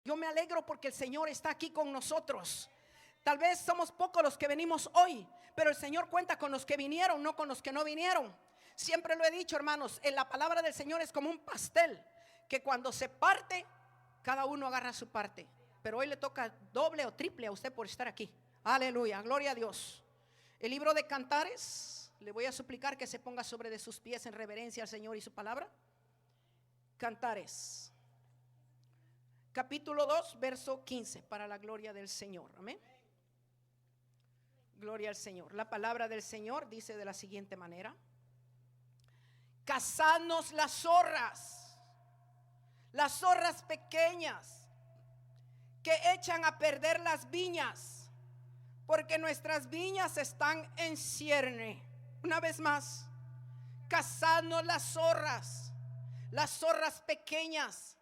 Yo me alegro porque el Señor está aquí con nosotros. Tal vez somos pocos los que venimos hoy, pero el Señor cuenta con los que vinieron, no con los que no vinieron. Siempre lo he dicho, hermanos, en la palabra del Señor es como un pastel, que cuando se parte, cada uno agarra su parte. Pero hoy le toca doble o triple a usted por estar aquí. Aleluya, gloria a Dios. El libro de Cantares, le voy a suplicar que se ponga sobre de sus pies en reverencia al Señor y su palabra. Cantares, capítulo 2, verso 15, para la gloria del Señor. Amén. Gloria al Señor. La palabra del Señor dice de la siguiente manera: cazadnos las zorras pequeñas que echan a perder las viñas, porque nuestras viñas están en cierne. Una vez más, cazadnos las zorras pequeñas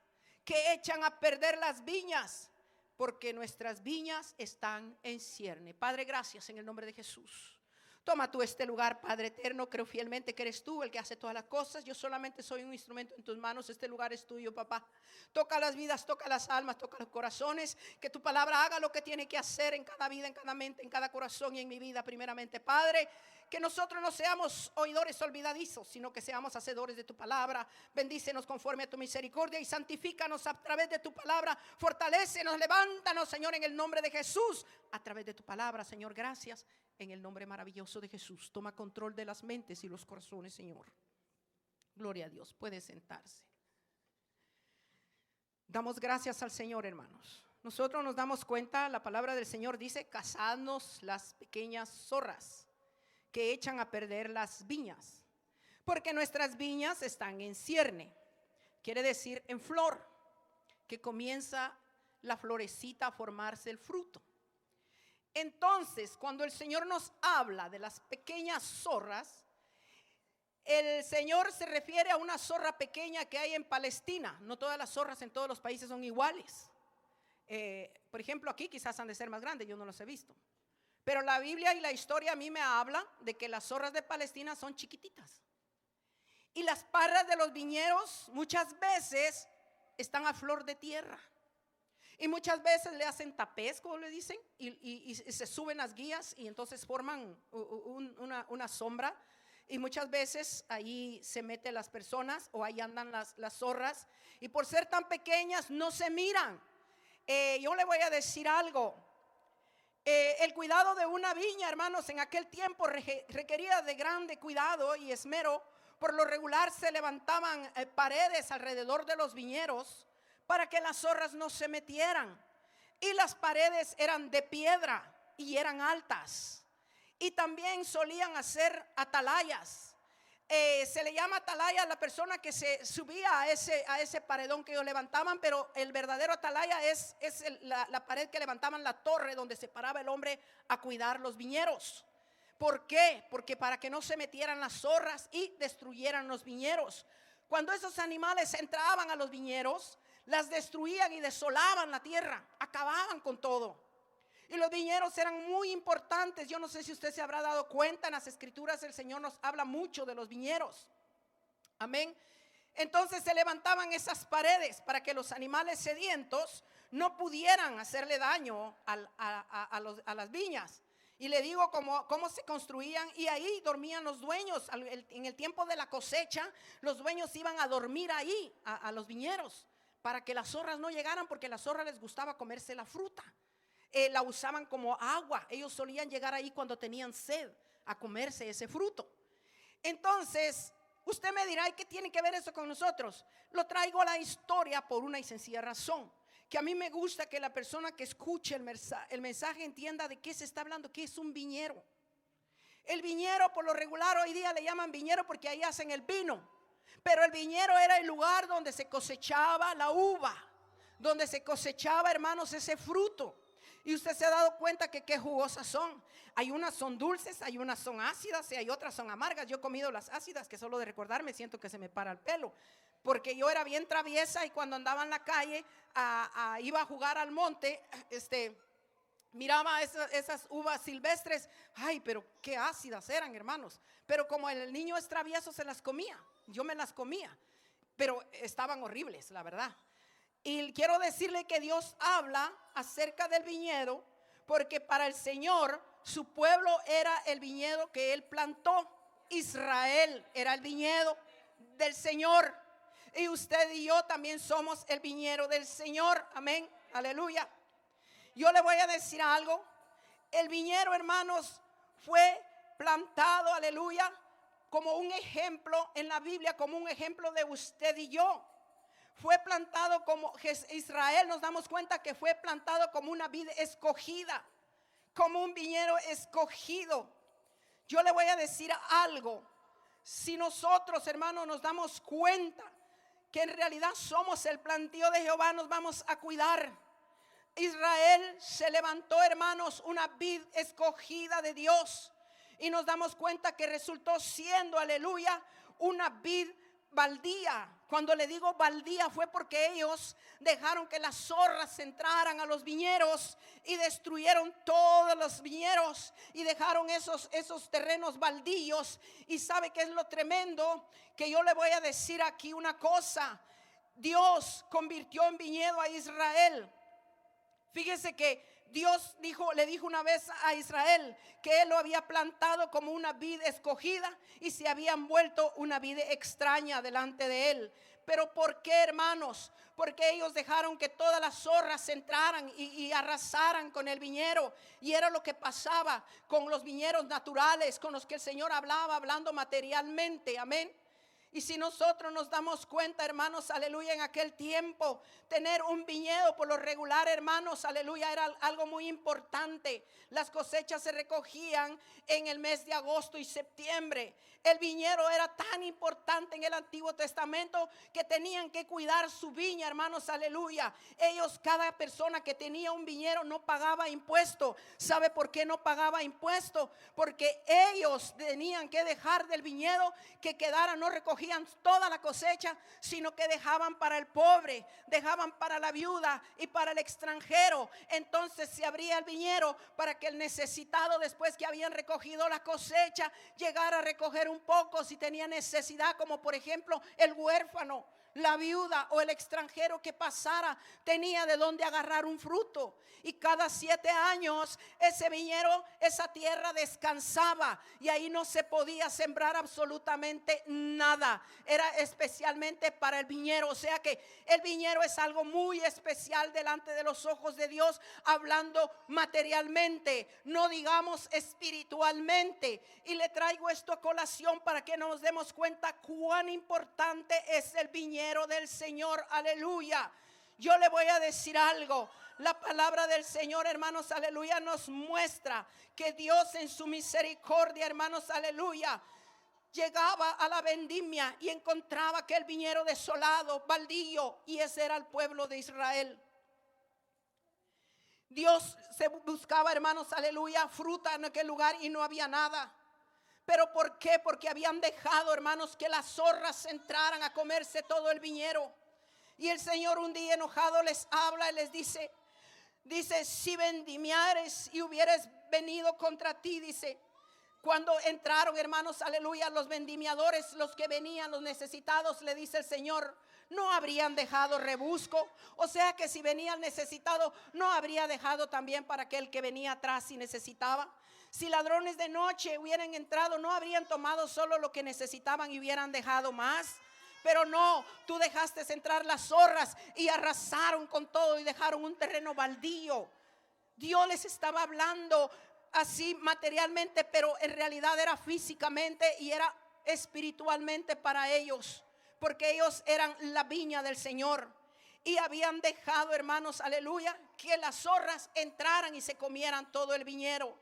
que echan a perder las viñas, porque nuestras viñas están en cierne. Padre, gracias en el nombre de Jesús. Toma tú este lugar, Padre eterno. Creo fielmente que eres tú el que hace todas las cosas. Yo solamente soy un instrumento en tus manos. Este lugar es tuyo, papá. Toca las vidas, toca las almas, toca los corazones. Que tu palabra haga lo que tiene que hacer en cada vida, en cada mente, en cada corazón y en mi vida primeramente, Padre. Que nosotros no seamos oidores olvidadizos, sino que seamos hacedores de tu palabra. Bendícenos conforme a tu misericordia y santifícanos a través de tu palabra. Fortalécenos, levántanos, Señor, en el nombre de Jesús, a través de tu palabra, Señor. Gracias en el nombre maravilloso de Jesús. Toma control de las mentes y los corazones, Señor. Gloria a Dios. Puede sentarse. Damos gracias al Señor, hermanos. Nosotros nos damos cuenta, la palabra del Señor dice: cazadnos las pequeñas zorras que echan a perder las viñas, porque nuestras viñas están en cierne. Quiere decir en flor, que comienza la florecita a formarse el fruto. Entonces, cuando el Señor nos habla de las pequeñas zorras, el Señor se refiere a una zorra pequeña que hay en Palestina. No todas las zorras en todos los países son iguales. Por ejemplo, aquí quizás han de ser más grandes, yo no los he visto. Pero la Biblia y la historia a mí me habla de que las zorras de Palestina son chiquititas. Y las parras de los viñedos muchas veces están a flor de tierra. Y muchas veces le hacen tapés, como le dicen, y se suben las guías y entonces forman una sombra. Y muchas veces ahí se meten las personas o ahí andan las zorras. Y por ser tan pequeñas no se miran. Yo le voy a decir algo. El cuidado de una viña, hermanos, en aquel tiempo requería de grande cuidado y esmero. Por lo regular se levantaban paredes alrededor de los viñedos para que las zorras no se metieran. Y las paredes eran de piedra y eran altas. Y también solían hacer atalayas. Se le llama atalaya a la persona que se subía a ese paredón que ellos levantaban, pero el verdadero atalaya es la pared que levantaban, la torre donde se paraba el hombre a cuidar los viñedos. ¿Por qué? Porque para que no se metieran las zorras y destruyeran los viñedos. Cuando esos animales entraban a los viñedos, las destruían y desolaban la tierra, acababan con todo. Y los viñedos eran muy importantes. Yo no sé si usted se habrá dado cuenta, en las escrituras el Señor nos habla mucho de los viñedos. Amén. Entonces se levantaban esas paredes para que los animales sedientos no pudieran hacerle daño a las viñas. Y le digo cómo se construían, y ahí dormían los dueños. En el tiempo de la cosecha, los dueños iban a dormir ahí, a los viñedos, para que las zorras no llegaran, porque a las zorras les gustaba comerse la fruta. La usaban como agua. Ellos solían llegar ahí cuando tenían sed a comerse ese fruto. Entonces usted me dirá: ¿y qué tiene que ver eso con nosotros? Lo traigo a la historia por una y sencilla razón, que a mí me gusta que la persona que escuche el mensaje entienda de qué se está hablando, qué es un viñero. El viñero, por lo regular hoy día le llaman viñero porque ahí hacen el vino, pero el viñero era el lugar donde se cosechaba la uva, donde se cosechaba, hermanos, ese fruto. Y usted se ha dado cuenta que qué jugosas son. Hay unas son dulces, hay unas son ácidas y hay otras son amargas. Yo he comido las ácidas, que solo de recordarme siento que se me para el pelo, porque yo era bien traviesa y cuando andaba en la calle iba a jugar al monte, miraba esas uvas silvestres. Ay, pero qué ácidas eran, hermanos. Pero como el niño es travieso, se las comía. Yo me las comía, pero estaban horribles, la verdad. Y quiero decirle que Dios habla acerca del viñedo, porque para el Señor su pueblo era el viñedo que Él plantó. Israel era el viñedo del Señor. Y usted y yo también somos el viñedo del Señor. Amén, aleluya. Yo le voy a decir algo. El viñedo, hermanos, fue plantado, aleluya, como un ejemplo en la Biblia, como un ejemplo de usted y yo. Fue plantado como Israel, nos damos cuenta que fue plantado como una vid escogida, como un viñedo escogido. Yo le voy a decir algo. Si nosotros, hermanos, nos damos cuenta que en realidad somos el plantío de Jehová, nos vamos a cuidar. Israel se levantó, hermanos, una vid escogida de Dios, y nos damos cuenta que resultó siendo, aleluya, una vid baldía. Cuando le digo baldía fue porque ellos dejaron que las zorras entraran a los viñedos y destruyeron todos los viñedos y dejaron esos terrenos baldíos. Y sabe qué es lo tremendo, que yo le voy a decir aquí una cosa. Dios convirtió en viñedo a Israel. Fíjese que Dios le dijo una vez a Israel que Él lo había plantado como una vid escogida y se habían vuelto una vid extraña delante de Él. Pero ¿por qué, hermanos? Porque ellos dejaron que todas las zorras entraran y arrasaran con el viñedo. Y era lo que pasaba con los viñedos naturales, con los que el Señor hablaba, hablando materialmente. Amén. Y si nosotros nos damos cuenta, hermanos, aleluya, en aquel tiempo tener un viñedo por lo regular, hermanos, aleluya, era algo muy importante. Las cosechas se recogían en el mes de agosto y septiembre. El viñedo era tan importante en el Antiguo Testamento que tenían que cuidar su viña, hermanos, aleluya. Ellos, cada persona que tenía un viñedo no pagaba impuesto. ¿Sabe por qué no pagaba impuesto? Porque ellos tenían que dejar del viñedo que quedara, no recogían toda la cosecha, sino que dejaban para el pobre, dejaban para la viuda y para el extranjero. Entonces se abría el viñedo para que el necesitado, después que habían recogido la cosecha, llegara a recoger un poco si tenía necesidad, como por ejemplo el huérfano, la viuda o el extranjero que pasara, tenía de dónde agarrar un fruto. Y cada 7 años ese viñedo, esa tierra descansaba, y ahí no se podía sembrar absolutamente nada. Era especialmente para el viñedo. O sea que el viñedo es algo muy especial delante de los ojos de Dios, hablando materialmente, no digamos espiritualmente. Y le traigo esto a colación para que nos demos cuenta cuán importante es el viñedo del Señor. Aleluya. Yo le voy a decir algo. La palabra del Señor, hermanos, aleluya, nos muestra que Dios en su misericordia, hermanos, aleluya, llegaba a la vendimia y encontraba aquel viñedo desolado, baldío, y ese era el pueblo de Israel. Dios se buscaba, hermanos, aleluya, fruta en aquel lugar y no había nada. ¿Pero por qué? Porque habían dejado, hermanos, que las zorras entraran a comerse todo el viñedo. Y el Señor un día enojado les habla y les dice, si vendimiares y hubieres venido contra ti, dice. Cuando entraron, hermanos, aleluya, los vendimiadores, los que venían, los necesitados, le dice el Señor, no habrían dejado rebusco. O sea que si venía el necesitado, no habría dejado también para aquel que venía atrás y necesitaba. Si ladrones de noche hubieran entrado, no habrían tomado solo lo que necesitaban y hubieran dejado más. Pero no, tú dejaste entrar las zorras y arrasaron con todo y dejaron un terreno baldío. Dios les estaba hablando así materialmente, pero en realidad era físicamente y era espiritualmente para ellos, porque ellos eran la viña del Señor. Y habían dejado, hermanos, aleluya, que las zorras entraran y se comieran todo el viñedo.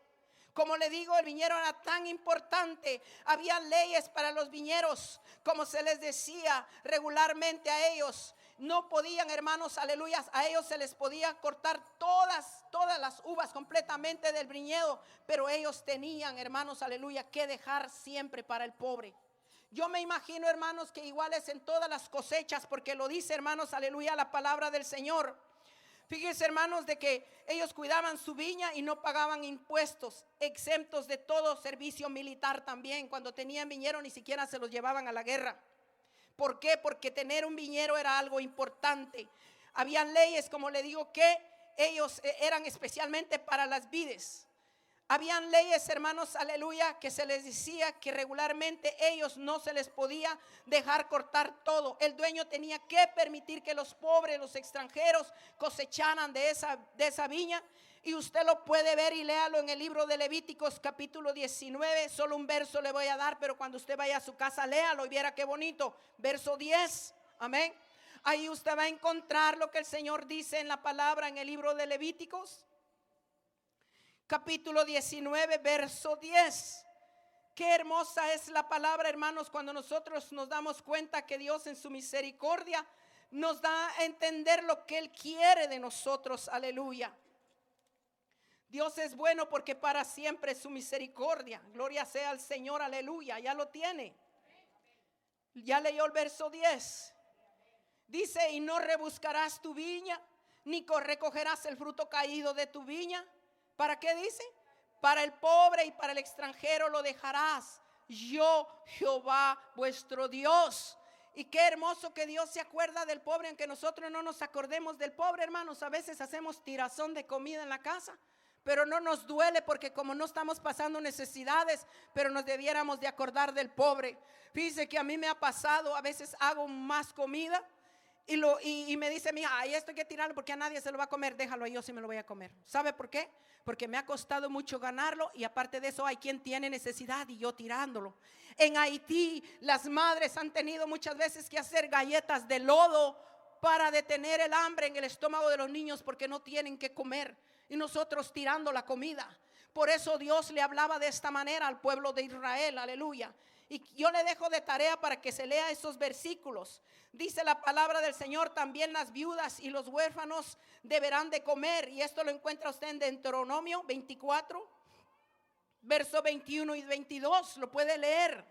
Como le digo, el viñedo era tan importante. Había leyes para los viñedos, como se les decía regularmente a ellos. No podían, hermanos, aleluya, a ellos se les podía cortar todas las uvas completamente del viñedo, pero ellos tenían, hermanos, aleluya, que dejar siempre para el pobre. Yo me imagino, hermanos, que igual es en todas las cosechas, porque lo dice, hermanos, aleluya, la palabra del Señor. Fíjense, hermanos, de que ellos cuidaban su viña y no pagaban impuestos, exentos de todo servicio militar también. Cuando tenían viñedo ni siquiera se los llevaban a la guerra. ¿Por qué? Porque tener un viñedo era algo importante. Habían leyes, como le digo, que ellos eran especialmente para las vides. Habían leyes, hermanos, aleluya, que se les decía que regularmente ellos no se les podía dejar cortar todo. El dueño tenía que permitir que los pobres, los extranjeros cosecharan de esa viña. Y usted lo puede ver y léalo en el libro de Levíticos capítulo 19. Solo un verso le voy a dar, pero cuando usted vaya a su casa, léalo y viera qué bonito. Verso 10, amén. Ahí usted va a encontrar lo que el Señor dice en la palabra en el libro de Levíticos capítulo 19, verso 10. Qué hermosa es la palabra, hermanos, cuando nosotros nos damos cuenta que Dios en su misericordia nos da a entender lo que Él quiere de nosotros, aleluya. Dios es bueno porque para siempre es su misericordia. Gloria sea al Señor, aleluya. Ya lo tiene. Ya leyó el verso 10. Dice: y no rebuscarás tu viña, ni recogerás el fruto caído de tu viña. ¿Para qué dice? Para el pobre y para el extranjero lo dejarás. Yo, Jehová, vuestro Dios. Y qué hermoso que Dios se acuerda del pobre, aunque nosotros no nos acordemos del pobre, hermanos. A veces hacemos tirazón de comida en la casa, pero no nos duele porque como no estamos pasando necesidades, pero nos debiéramos de acordar del pobre. Fíjese que a mí me ha pasado, a veces hago más comida y me dice mi hija: ay, esto hay que tirarlo porque a nadie se lo va a comer. Déjalo, yo sí me lo voy a comer. ¿Sabe por qué? Porque me ha costado mucho ganarlo, y aparte de eso hay quien tiene necesidad y yo tirándolo. En Haití las madres han tenido muchas veces que hacer galletas de lodo para detener el hambre en el estómago de los niños porque no tienen que comer, y nosotros tirando la comida. Por eso Dios le hablaba de esta manera al pueblo de Israel, aleluya. Y yo le dejo de tarea para que se lea esos versículos. Dice la palabra del Señor: también las viudas y los huérfanos deberán de comer. Y esto lo encuentra usted en Deuteronomio 24, verso 21 y 22. Lo puede leer,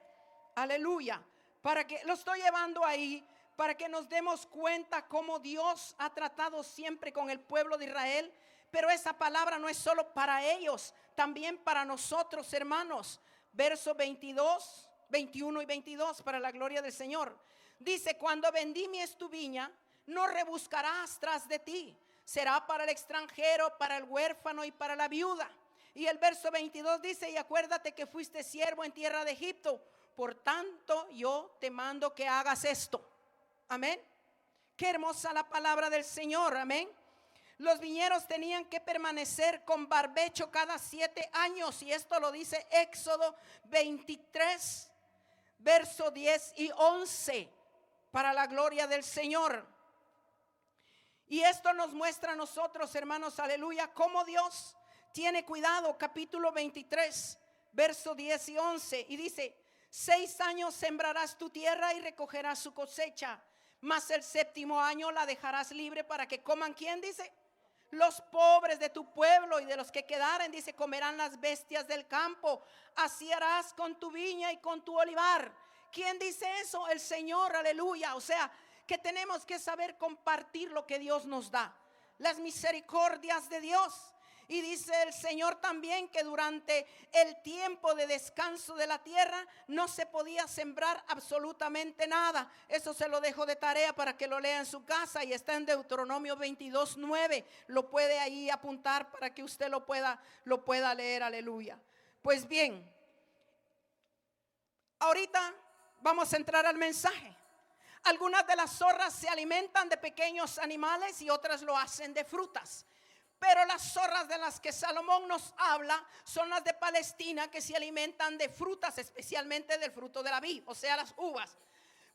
aleluya. Para que lo estoy llevando ahí, para que nos demos cuenta cómo Dios ha tratado siempre con el pueblo de Israel. Pero esa palabra no es solo para ellos, también para nosotros, hermanos. Verso 22, 21 y 22, para la gloria del Señor. Dice: cuando vendimies tu viña, no rebuscarás tras de ti. Será para el extranjero, para el huérfano y para la viuda. Y el verso 22 dice: y acuérdate que fuiste siervo en tierra de Egipto, por tanto yo te mando que hagas esto. Amén. Qué hermosa la palabra del Señor, amén. Los viñeros tenían que permanecer con barbecho cada 7 años. Y esto lo dice Éxodo 23, verso 10 y 11. Para la gloria del Señor. Y esto nos muestra a nosotros, hermanos, aleluya, cómo Dios tiene cuidado. Capítulo 23, verso 10 y 11. Y dice: 6 años sembrarás tu tierra y recogerás su cosecha, mas el 7º año la dejarás libre para que coman. ¿Quién dice? Los pobres de tu pueblo, y de los que quedaren, dice, comerán las bestias del campo. Así harás con tu viña y con tu olivar. ¿Quién dice eso? El Señor, aleluya. O sea, que tenemos que saber compartir lo que Dios nos da, las misericordias de Dios. Y dice el Señor también que durante el tiempo de descanso de la tierra no se podía sembrar absolutamente nada. Eso se lo dejo de tarea para que lo lea en su casa, y está en Deuteronomio 22, 9. Lo puede ahí apuntar para que usted lo pueda leer, aleluya. Pues bien, ahorita vamos a entrar al mensaje. Algunas de las zorras se alimentan de pequeños animales y otras lo hacen de frutas. Pero las zorras de las que Salomón nos habla son las de Palestina, que se alimentan de frutas, especialmente del fruto de la vid, o sea, las uvas.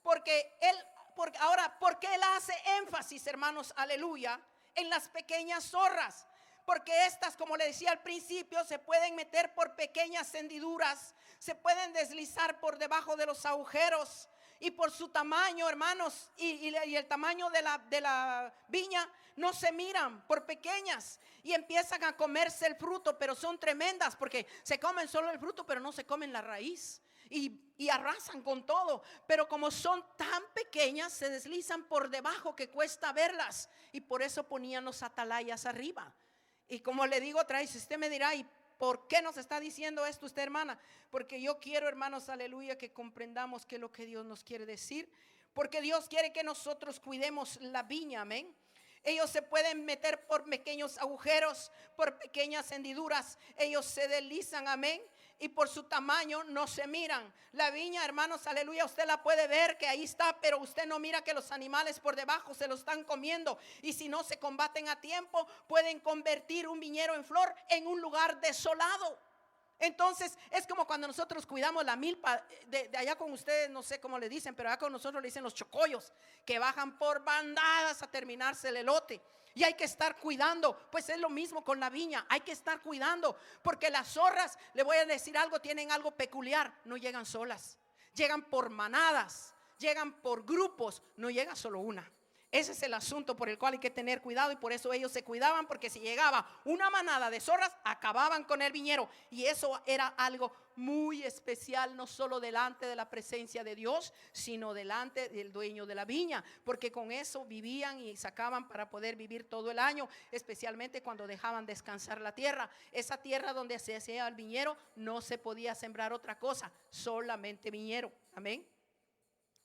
¿Por qué él hace énfasis, hermanos, aleluya, en las pequeñas zorras? Porque estas, como le decía al principio, se pueden meter por pequeñas hendiduras, se pueden deslizar por debajo de los agujeros. Y por su tamaño, hermanos, y el tamaño de la viña, no se miran por pequeñas, y empiezan a comerse el fruto. Pero son tremendas porque se comen solo el fruto, pero no se comen la raíz, y arrasan con todo. Pero como son tan pequeñas, se deslizan por debajo que cuesta verlas. Y por eso ponían los atalayas arriba. Y como le digo otra vez, usted me dirá: ¿y por qué nos está diciendo esto usted, hermana? Porque yo quiero, hermanos, aleluya, que comprendamos qué es lo que Dios nos quiere decir. Porque Dios quiere que nosotros cuidemos la viña, amén. Ellos se pueden meter por pequeños agujeros, por pequeñas hendiduras. Ellos se deslizan, amén. Y por su tamaño no se miran. La viña, hermanos, aleluya, usted la puede ver que ahí está, pero usted no mira que los animales por debajo se lo están comiendo. Y si no se combaten a tiempo, pueden convertir un viñedo en flor en un lugar desolado. Entonces es como cuando nosotros cuidamos la milpa de allá con ustedes, no sé cómo le dicen, pero acá con nosotros le dicen los chocollos, que bajan por bandadas a terminarse el elote. Y hay que estar cuidando, pues es lo mismo con la viña, hay que estar cuidando, porque las zorras, le voy a decir algo, tienen algo peculiar, no llegan solas, llegan por manadas, llegan por grupos, no llega solo una. Ese es el asunto por el cual hay que tener cuidado, y por eso ellos se cuidaban, porque si llegaba una manada de zorras, acababan con el viñedo. Y eso era algo muy especial, no solo delante de la presencia de Dios, sino delante del dueño de la viña, porque con eso vivían y sacaban para poder vivir todo el año, especialmente cuando dejaban descansar la tierra. Esa tierra donde se hacía el viñedo, no se podía sembrar otra cosa, solamente viñedo. Amén.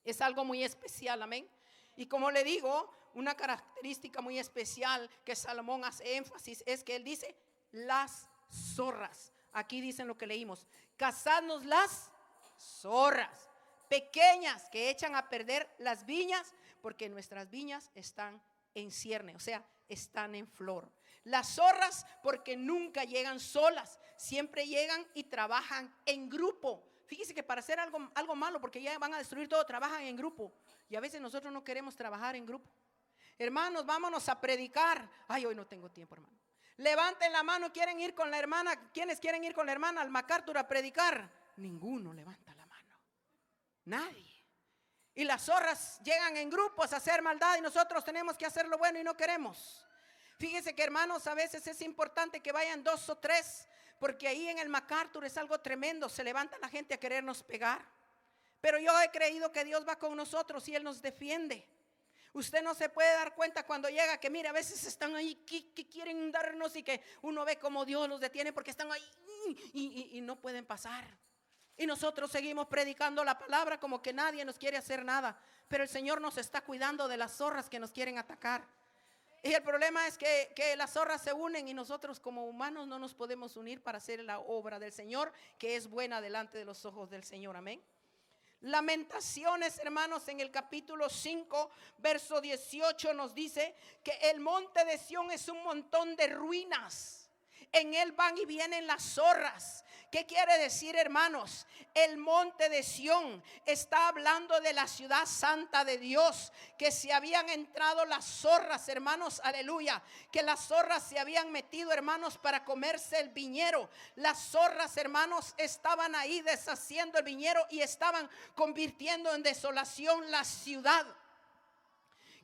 Es algo muy especial, amén. Y como le digo, una característica muy especial que Salomón hace énfasis es que él dice las zorras. Aquí dicen lo que leímos: cazadnos las zorras pequeñas que echan a perder las viñas, porque nuestras viñas están en cierne, o sea, están en flor. Las zorras porque nunca llegan solas, siempre llegan y trabajan en grupo. Fíjese que para hacer algo malo, porque ya van a destruir todo, trabajan en grupo. Y a veces nosotros no queremos trabajar en grupo. Hermanos, vámonos a predicar. Ay, hoy no tengo tiempo, hermano. Levanten la mano, ¿quieren ir con la hermana? ¿Quiénes quieren ir con la hermana al MacArthur a predicar? Ninguno levanta la mano. Nadie. Y las zorras llegan en grupos a hacer maldad, y nosotros tenemos que hacer lo bueno y no queremos. Fíjense que, hermanos, a veces es importante que vayan 2 o 3, porque ahí en el MacArthur es algo tremendo. Se levanta la gente a querernos pegar. Pero yo he creído que Dios va con nosotros y Él nos defiende. Usted no se puede dar cuenta cuando llega que, mira, a veces están ahí que quieren darnos, y que uno ve como Dios los detiene porque están ahí y no pueden pasar. Y nosotros seguimos predicando la palabra como que nadie nos quiere hacer nada. Pero el Señor nos está cuidando de las zorras que nos quieren atacar. Y el problema es que las zorras se unen, y nosotros como humanos no nos podemos unir para hacer la obra del Señor, que es buena delante de los ojos del Señor. Amén. Lamentaciones, hermanos, en el capítulo 5, verso 18 nos dice que el monte de Sión es un montón de ruinas. En él van y vienen las zorras. ¿Qué quiere decir, hermanos? El monte de Sión está hablando de la ciudad santa de Dios, que se habían entrado las zorras, hermanos, aleluya, que las zorras se habían metido, hermanos, para comerse el viñero. Las zorras, hermanos, estaban ahí deshaciendo el viñero y estaban convirtiendo en desolación la ciudad.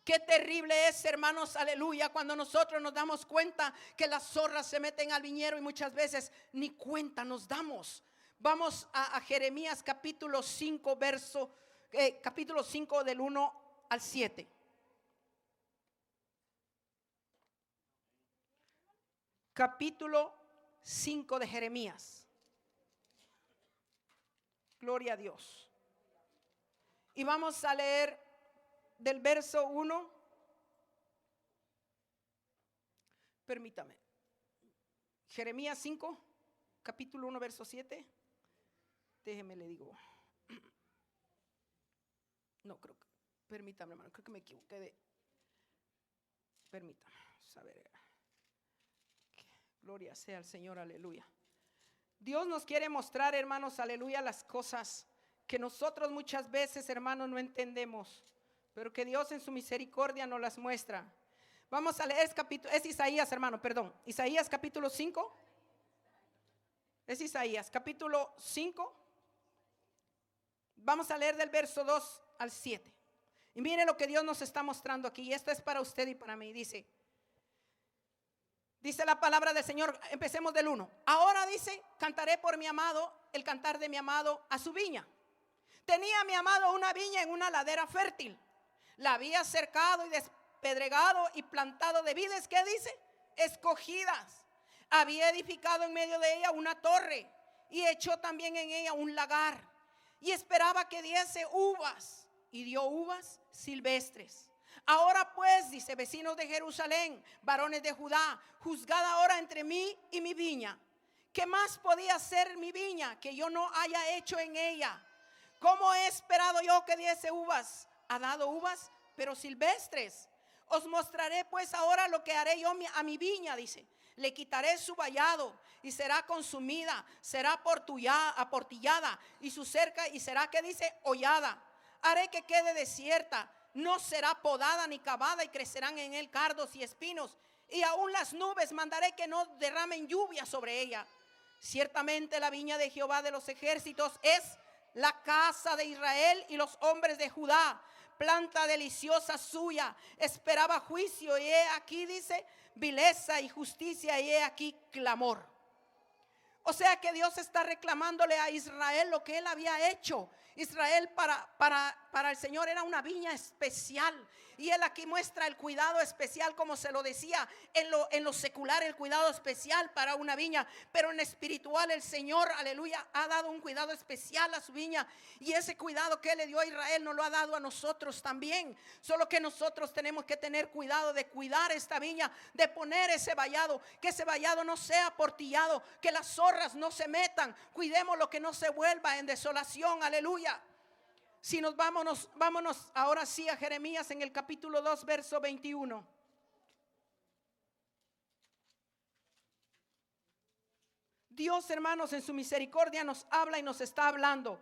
Qué terrible es, hermanos, aleluya, cuando nosotros nos damos cuenta que las zorras se meten al viñedo y muchas veces ni cuenta nos damos. Vamos a Jeremías capítulo 5, capítulo 5 del 1 al 7. Capítulo 5 de Jeremías. Gloria a Dios. Y vamos a leer del verso 1. Permítame. Jeremías 5, capítulo 1, verso 7. Déjeme le digo. No, creo que, permítame, hermano, creo que me equivoqué permítame, saber. Gloria sea al Señor, aleluya. Dios nos quiere mostrar, hermanos, aleluya, las cosas que nosotros muchas veces, hermanos, no entendemos, pero que Dios en su misericordia nos las muestra. Vamos a leer es Isaías, hermano, perdón. Isaías capítulo 5. Es Isaías capítulo 5. Vamos a leer del verso 2 al 7. Y mire lo que Dios nos está mostrando aquí. Y esto es para usted y para mí. Dice la palabra del Señor. Empecemos del 1. Ahora dice: cantaré por mi amado el cantar de mi amado a su viña. Tenía mi amado una viña en una ladera fértil. La había cercado y despedregado y plantado de vides, ¿qué dice? Escogidas. Había edificado en medio de ella una torre y echó también en ella un lagar. Y esperaba que diese uvas, y dio uvas silvestres. Ahora pues, dice, vecinos de Jerusalén, varones de Judá, juzgad ahora entre mí y mi viña. ¿Qué más podía hacer mi viña que yo no haya hecho en ella? ¿Cómo he esperado yo que diese uvas? Ha dado uvas, pero silvestres. Os mostraré pues ahora lo que haré yo a mi viña, dice. Le quitaré su vallado y será consumida, será aportillada y su cerca y será, que dice, hollada. Haré que quede desierta, no será podada ni cavada y crecerán en él cardos y espinos. Y aún las nubes mandaré que no derramen lluvia sobre ella. Ciertamente la viña de Jehová de los ejércitos es la casa de Israel y los hombres de Judá. Planta deliciosa suya, esperaba juicio y he aquí, dice, vileza y justicia y he aquí clamor. O sea que Dios está reclamándole a Israel lo que él había hecho. Israel para el Señor era una viña especial. Y él aquí muestra el cuidado especial, como se lo decía, en lo secular el cuidado especial para una viña. Pero en espiritual el Señor, aleluya, ha dado un cuidado especial a su viña. Y ese cuidado que él le dio a Israel nos lo ha dado a nosotros también. Solo que nosotros tenemos que tener cuidado de cuidar esta viña, de poner ese vallado, que ese vallado no sea aportillado, que las zorras no se metan. Cuidemos lo que no se vuelva en desolación, aleluya. Si nos vámonos ahora sí a Jeremías en el capítulo 2, verso 21. Dios, hermanos, en su misericordia nos habla y nos está hablando.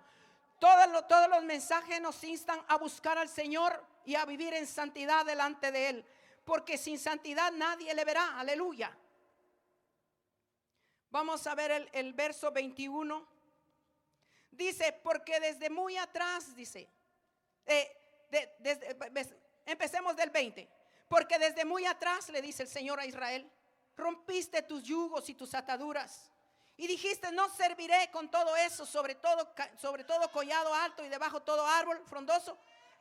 Todos los mensajes nos instan a buscar al Señor y a vivir en santidad delante de Él, porque sin santidad nadie le verá, aleluya. Vamos a ver el verso 21. Dice, porque desde muy atrás, dice, empecemos del 20. Porque desde muy atrás, le dice el Señor a Israel, rompiste tus yugos y tus ataduras. Y dijiste, no serviré con todo eso, sobre todo collado alto y debajo todo árbol frondoso.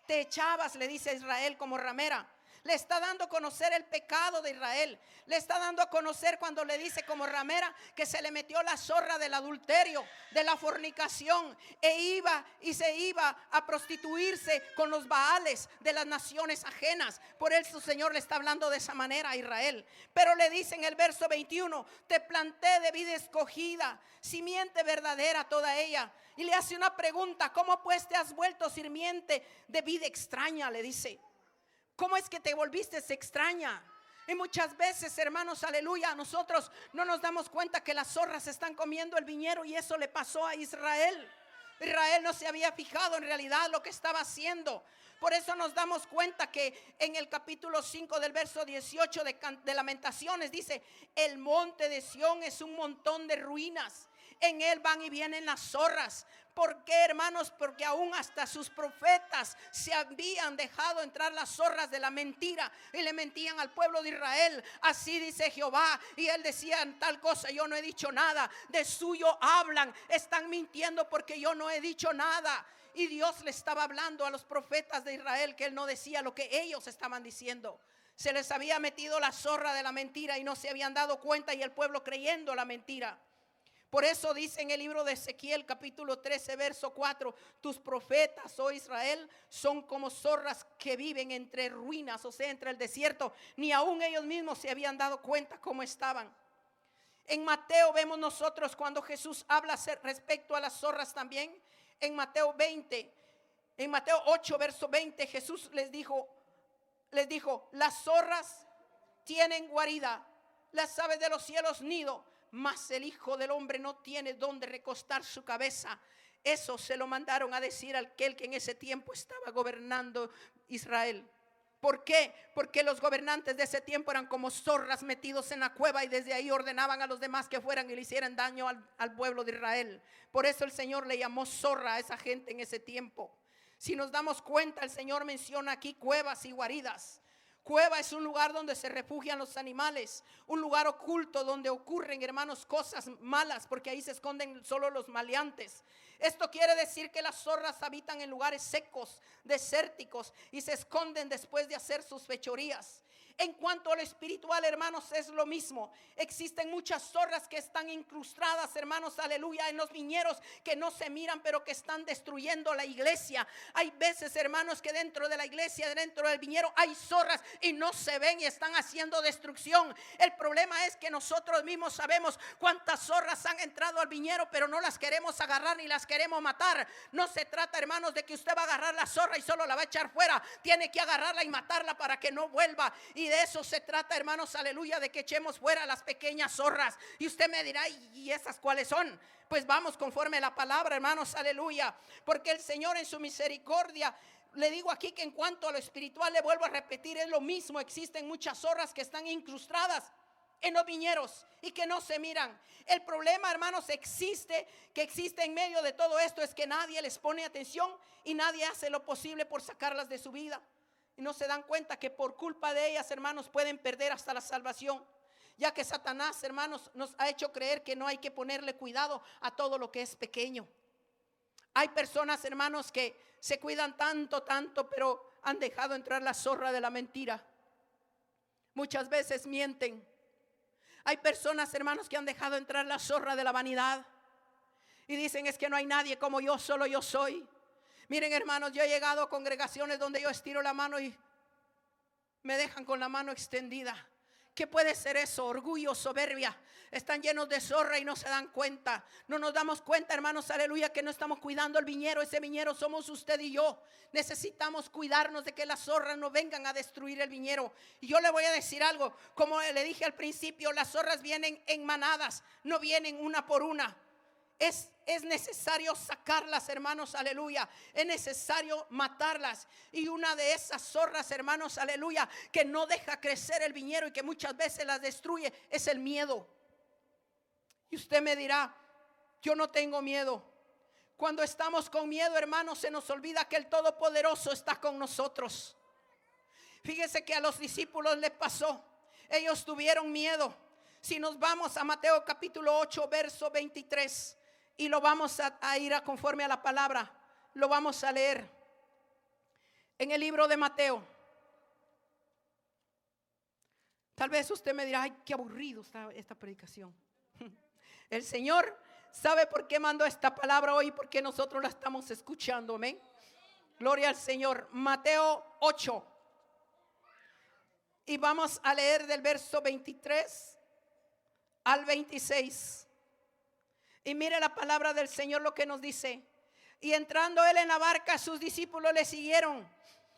Te echabas, le dice a Israel, como ramera. Le está dando a conocer el pecado de Israel. Le está dando a conocer cuando le dice como ramera que se le metió la zorra del adulterio, de la fornicación, se iba a prostituirse con los baales de las naciones ajenas. Por eso el Señor le está hablando de esa manera a Israel. Pero le dice en el verso 21, te planté de vid escogida, simiente verdadera toda ella. Y le hace una pregunta, ¿cómo pues te has vuelto simiente de vid extraña? Le dice. ¿Cómo es que te volviste extraña? Y muchas veces, hermanos, aleluya, nosotros no nos damos cuenta que las zorras están comiendo el viñero, y eso le pasó a Israel. Israel no se había fijado en realidad lo que estaba haciendo. Por eso nos damos cuenta que en el capítulo 5 del verso 18 de Lamentaciones dice, el monte de Sión es un montón de ruinas. En él van y vienen las zorras. ¿Por qué, hermanos? Porque aún hasta sus profetas se habían dejado entrar las zorras de la mentira y le mentían al pueblo de Israel. Así dice Jehová, y él decía tal cosa, yo no he dicho nada. De suyo hablan, están mintiendo porque yo no he dicho nada. Y Dios le estaba hablando a los profetas de Israel que él no decía lo que ellos estaban diciendo. Se les había metido la zorra de la mentira y no se habían dado cuenta, y el pueblo creyendo la mentira. Por eso dice en el libro de Ezequiel capítulo 13 verso 4, tus profetas, oh Israel, son como zorras que viven entre ruinas, o sea, entre el desierto. Ni aún ellos mismos se habían dado cuenta cómo estaban. En Mateo vemos nosotros cuando Jesús habla respecto a las zorras también. En Mateo 8 verso 20, Jesús les dijo, las zorras tienen guarida, las aves de los cielos nido, mas el Hijo del Hombre no tiene donde recostar su cabeza. Eso se lo mandaron a decir a aquel que en ese tiempo estaba gobernando Israel. ¿Por qué? Porque los gobernantes de ese tiempo eran como zorras metidos en la cueva, y desde ahí ordenaban a los demás que fueran y le hicieran daño al pueblo de Israel. Por eso el Señor le llamó zorra a esa gente en ese tiempo. Si nos damos cuenta, el Señor menciona aquí cuevas y guaridas. Cueva es un lugar donde se refugian los animales, un lugar oculto donde ocurren, hermanos, cosas malas, porque ahí se esconden solo los maleantes. Esto quiere decir que las zorras habitan en lugares secos, desérticos, y se esconden después de hacer sus fechorías. En cuanto al espiritual, hermanos, es lo mismo. Existen muchas zorras que están incrustadas, hermanos, aleluya, en los viñeros, que no se miran, pero que están destruyendo la iglesia. Hay veces, hermanos, que dentro de la iglesia, dentro del viñero, hay zorras y no se ven y están haciendo destrucción. El problema es que nosotros mismos sabemos cuántas zorras han entrado al viñero, pero no las queremos agarrar ni las queremos matar. No se trata, hermanos, de que usted va a agarrar la zorra y solo la va a echar fuera. Tiene que agarrarla y matarla para que no vuelva. Y de eso se trata, hermanos, aleluya, de que echemos fuera las pequeñas zorras. Y usted me dirá, ¿y esas cuáles son? Pues vamos conforme a la palabra, hermanos, aleluya. Porque el Señor en su misericordia, le digo aquí que en cuanto a lo espiritual, le vuelvo a repetir, es lo mismo. Existen muchas zorras que están incrustadas en los viñeros y que no se miran. El problema, hermanos, que existe en medio de todo esto, es que nadie les pone atención y nadie hace lo posible por sacarlas de su vida. Y no se dan cuenta que por culpa de ellas, hermanos, pueden perder hasta la salvación. Ya que Satanás, hermanos, nos ha hecho creer que no hay que ponerle cuidado a todo lo que es pequeño. Hay personas, hermanos, que se cuidan tanto, pero han dejado entrar la zorra de la mentira. Muchas veces mienten. Hay personas, hermanos, que han dejado entrar la zorra de la vanidad. Y dicen, es que no hay nadie como yo, solo yo soy. Miren, hermanos, yo he llegado a congregaciones donde yo estiro la mano y me dejan con la mano extendida. ¿Qué puede ser eso? Orgullo, soberbia. Están llenos de zorra y no se dan cuenta. No nos damos cuenta, hermanos, aleluya, que no estamos cuidando el viñero. Ese viñero somos usted y yo. Necesitamos cuidarnos de que las zorras no vengan a destruir el viñero. Y yo le voy a decir algo. Como le dije al principio, las zorras vienen en manadas, no vienen una por una. Es necesario sacarlas, hermanos, aleluya. Es necesario matarlas. Y una de esas zorras, hermanos, aleluya, que no deja crecer el viñero y que muchas veces las destruye, es el miedo. Y usted me dirá, yo no tengo miedo. Cuando estamos con miedo, hermanos, se nos olvida que el Todopoderoso está con nosotros. Fíjese que a los discípulos les pasó. Ellos tuvieron miedo. Si nos vamos a Mateo capítulo 8, verso 23. Y lo vamos a ir a conforme a la palabra. Lo vamos a leer en el libro de Mateo. Tal vez usted me dirá, ay, qué aburrido está esta predicación. El Señor sabe por qué mandó esta palabra hoy, porque nosotros la estamos escuchando, amén. Gloria al Señor. Mateo 8. Y vamos a leer del verso 23 al 26. Y mire la palabra del Señor lo que nos dice. Y entrando él en la barca, sus discípulos le siguieron.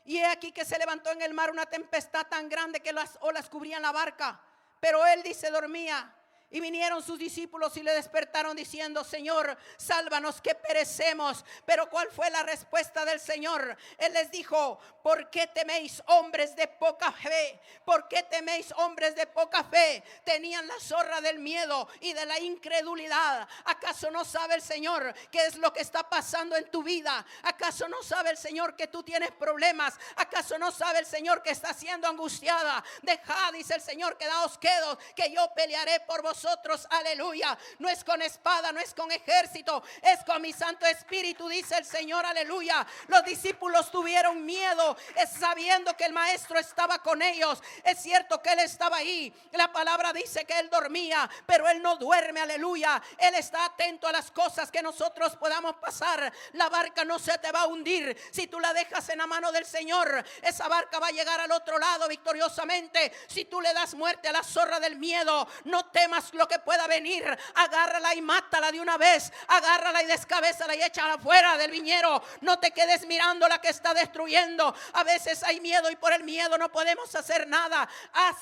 Y he aquí que se levantó en el mar una tempestad tan grande que las olas cubrían la barca. Pero él, dice, dormía. Y vinieron sus discípulos y le despertaron diciendo, Señor, sálvanos que perecemos. Pero ¿cuál fue la respuesta del Señor? Él les dijo, ¿por qué teméis, hombres de poca fe? ¿Por qué teméis, hombres de poca fe? Tenían la zorra del miedo y de la incredulidad. ¿Acaso no sabe el Señor qué es lo que está pasando en tu vida? ¿Acaso no sabe el Señor que tú tienes problemas? ¿Acaso no sabe el Señor que está siendo angustiada? Dejad, dice el Señor, quedaos quedos, que yo pelearé por vosotros. Aleluya. No es con espada, no es con ejército, es con mi Santo Espíritu, dice el Señor, aleluya. Los discípulos tuvieron miedo, sabiendo que el maestro estaba con ellos. Es cierto que él estaba ahí. La palabra dice que él dormía, pero él no duerme, aleluya. Él está atento a las cosas que nosotros podamos pasar. La barca no se te va a hundir si tú la dejas en la mano del Señor. Esa barca va a llegar al otro lado victoriosamente. Si tú le das muerte a la zorra del miedo, no temas lo que pueda venir. Agárrala y mátala de una vez. Agárrala y descabézala y échala fuera del viñero. No te quedes mirando la que está destruyendo. A veces hay miedo y por el miedo no podemos hacer nada.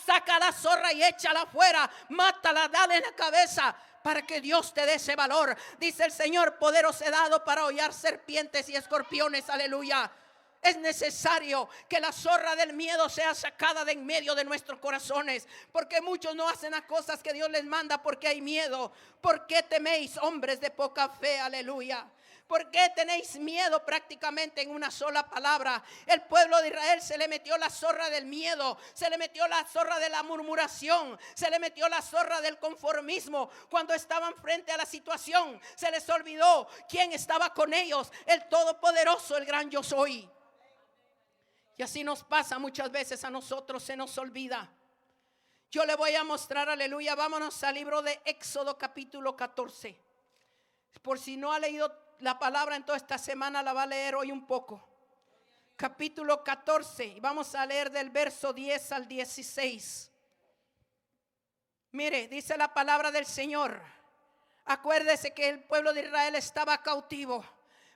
Saca la zorra y échala fuera. Mátala, dale en la cabeza, para que Dios te dé ese valor. Dice el Señor, poder os he dado para hollar serpientes y escorpiones, aleluya. Es necesario que la zorra del miedo sea sacada de en medio de nuestros corazones, porque muchos no hacen las cosas que Dios les manda porque hay miedo. ¿Por qué teméis, hombres de poca fe? Aleluya. ¿Por qué tenéis miedo? Prácticamente en una sola palabra. El pueblo de Israel se le metió la zorra del miedo, se le metió la zorra de la murmuración, se le metió la zorra del conformismo. Cuando estaban frente a la situación, se les olvidó quién estaba con ellos, el Todopoderoso, el gran yo soy. Y así nos pasa muchas veces a nosotros, se nos olvida. Yo le voy a mostrar, aleluya, vámonos al libro de Éxodo capítulo 14. Por si no ha leído la palabra en toda esta semana, la va a leer hoy un poco. Capítulo 14, y vamos a leer del verso 10 al 16. Mire, dice la palabra del Señor. Acuérdese que el pueblo de Israel estaba cautivo,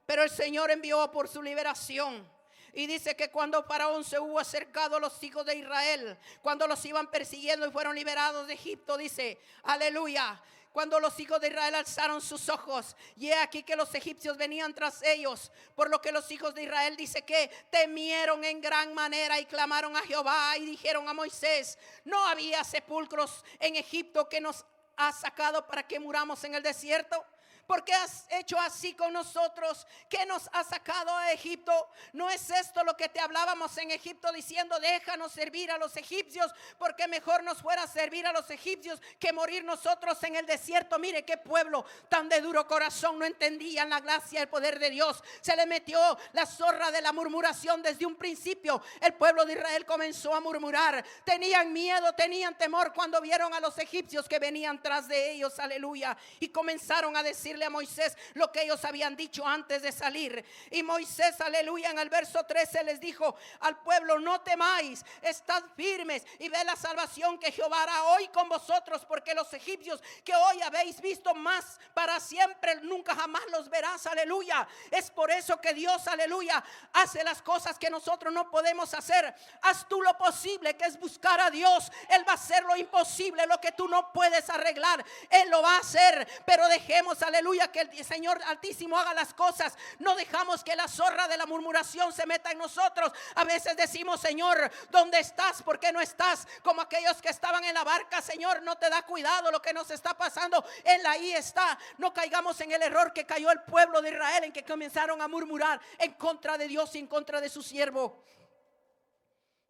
pero el Señor envió por su liberación. Y dice que cuando Faraón se hubo acercado a los hijos de Israel, cuando los iban persiguiendo y fueron liberados de Egipto, dice, aleluya, cuando los hijos de Israel alzaron sus ojos, y he aquí que los egipcios venían tras ellos, por lo que los hijos de Israel, dice que temieron en gran manera y clamaron a Jehová y dijeron a Moisés, no había sepulcros en Egipto que nos ha sacado para que muramos en el desierto. ¿Por qué has hecho así con nosotros? ¿Qué nos ha sacado a Egipto? ¿No es esto lo que te hablábamos en Egipto diciendo, déjanos servir a los egipcios, porque mejor nos fuera servir a los egipcios que morir nosotros en el desierto? Mire qué pueblo tan de duro corazón, no entendían la gracia y el poder de Dios. Se le metió la zorra de la murmuración desde un principio. El pueblo de Israel comenzó a murmurar. Tenían miedo, tenían temor cuando vieron a los egipcios que venían tras de ellos, aleluya. Y comenzaron a decirle a Moisés lo que ellos habían dicho antes de salir. Y Moisés, aleluya, en el verso 13 les dijo al pueblo, no temáis, estad firmes y ve la salvación que Jehová hará hoy con vosotros, porque los egipcios que hoy habéis visto, más para siempre nunca jamás los verás, aleluya. Es por eso que Dios, aleluya, hace las cosas que nosotros no podemos hacer. Haz tú lo posible, que es buscar a Dios. Él va a hacer lo imposible, lo que tú no puedes arreglar, Él lo va a hacer. Pero dejemos, aleluya, que el Señor Altísimo haga las cosas. No dejamos que la zorra de la murmuración se meta en nosotros. A veces decimos, Señor, ¿dónde estás? ¿Por qué no estás? Como aquellos que estaban en la barca, Señor, no te da cuidado lo que nos está pasando. Él ahí está. No caigamos en el error que cayó el pueblo de Israel, en que comenzaron a murmurar en contra de Dios y en contra de su siervo.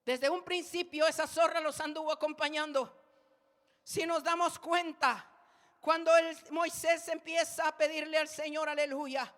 Desde un principio esa zorra los anduvo acompañando. Si nos damos cuenta, cuando Moisés empieza a pedirle al Señor, aleluya,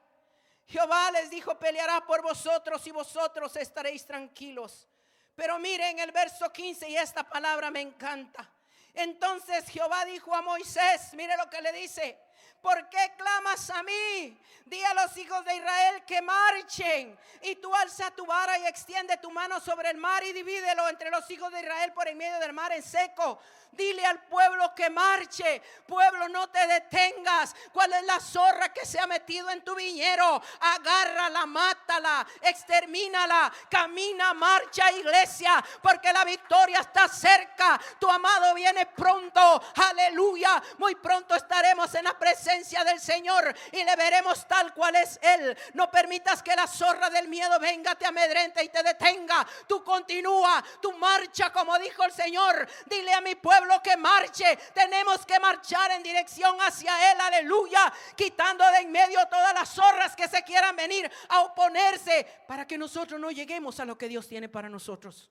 Jehová les dijo, peleará por vosotros y vosotros estaréis tranquilos. Pero miren el verso 15, y esta palabra me encanta. Entonces Jehová dijo a Moisés, mire lo que le dice, ¿por qué clamas a mí? Di a los hijos de Israel que marchen. Y tú alza tu vara y extiende tu mano sobre el mar y divídelo entre los hijos de Israel por en medio del mar en seco. Dile al pueblo que marche. Pueblo, no te detengas. ¿Cuál es la zorra que se ha metido en tu viñero? Agárrala, mátala, extermínala. Camina, marcha, iglesia, porque la victoria está cerca. Tu amado viene pronto. Aleluya. Muy pronto estaremos en la presencia del Señor y le veremos tal cual es Él. No permitas que la zorra del miedo venga, te amedrente y te detenga. Tú continúa, tú marcha como dijo el Señor. Dile a mi pueblo que marche. Tenemos que marchar en dirección hacia Él, aleluya, quitando de en medio todas las zorras que se quieran venir a oponerse, para que nosotros no lleguemos a lo que Dios tiene para nosotros.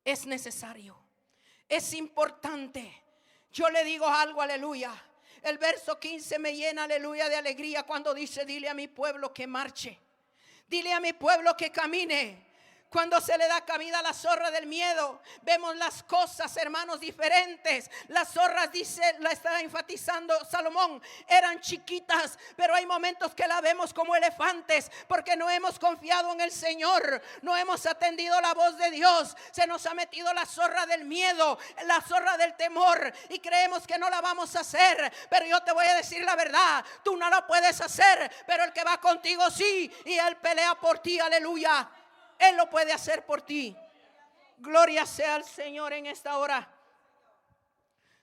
Es necesario, es importante. Yo le digo algo, aleluya. El verso 15 me llena, aleluya, de alegría cuando dice, dile a mi pueblo que marche. Dile a mi pueblo que camine. Cuando se le da cabida a la zorra del miedo, vemos las cosas, hermanos, diferentes. Las zorras, dice, la está enfatizando Salomón, eran chiquitas, pero hay momentos que la vemos como elefantes, porque no hemos confiado en el Señor, no hemos atendido la voz de Dios. Se nos ha metido la zorra del miedo, la zorra del temor, y creemos que no la vamos a hacer. Pero yo te voy a decir la verdad, tú no la puedes hacer, pero el que va contigo sí, y Él pelea por ti, aleluya. Él lo puede hacer por ti. Gloria sea al Señor en esta hora.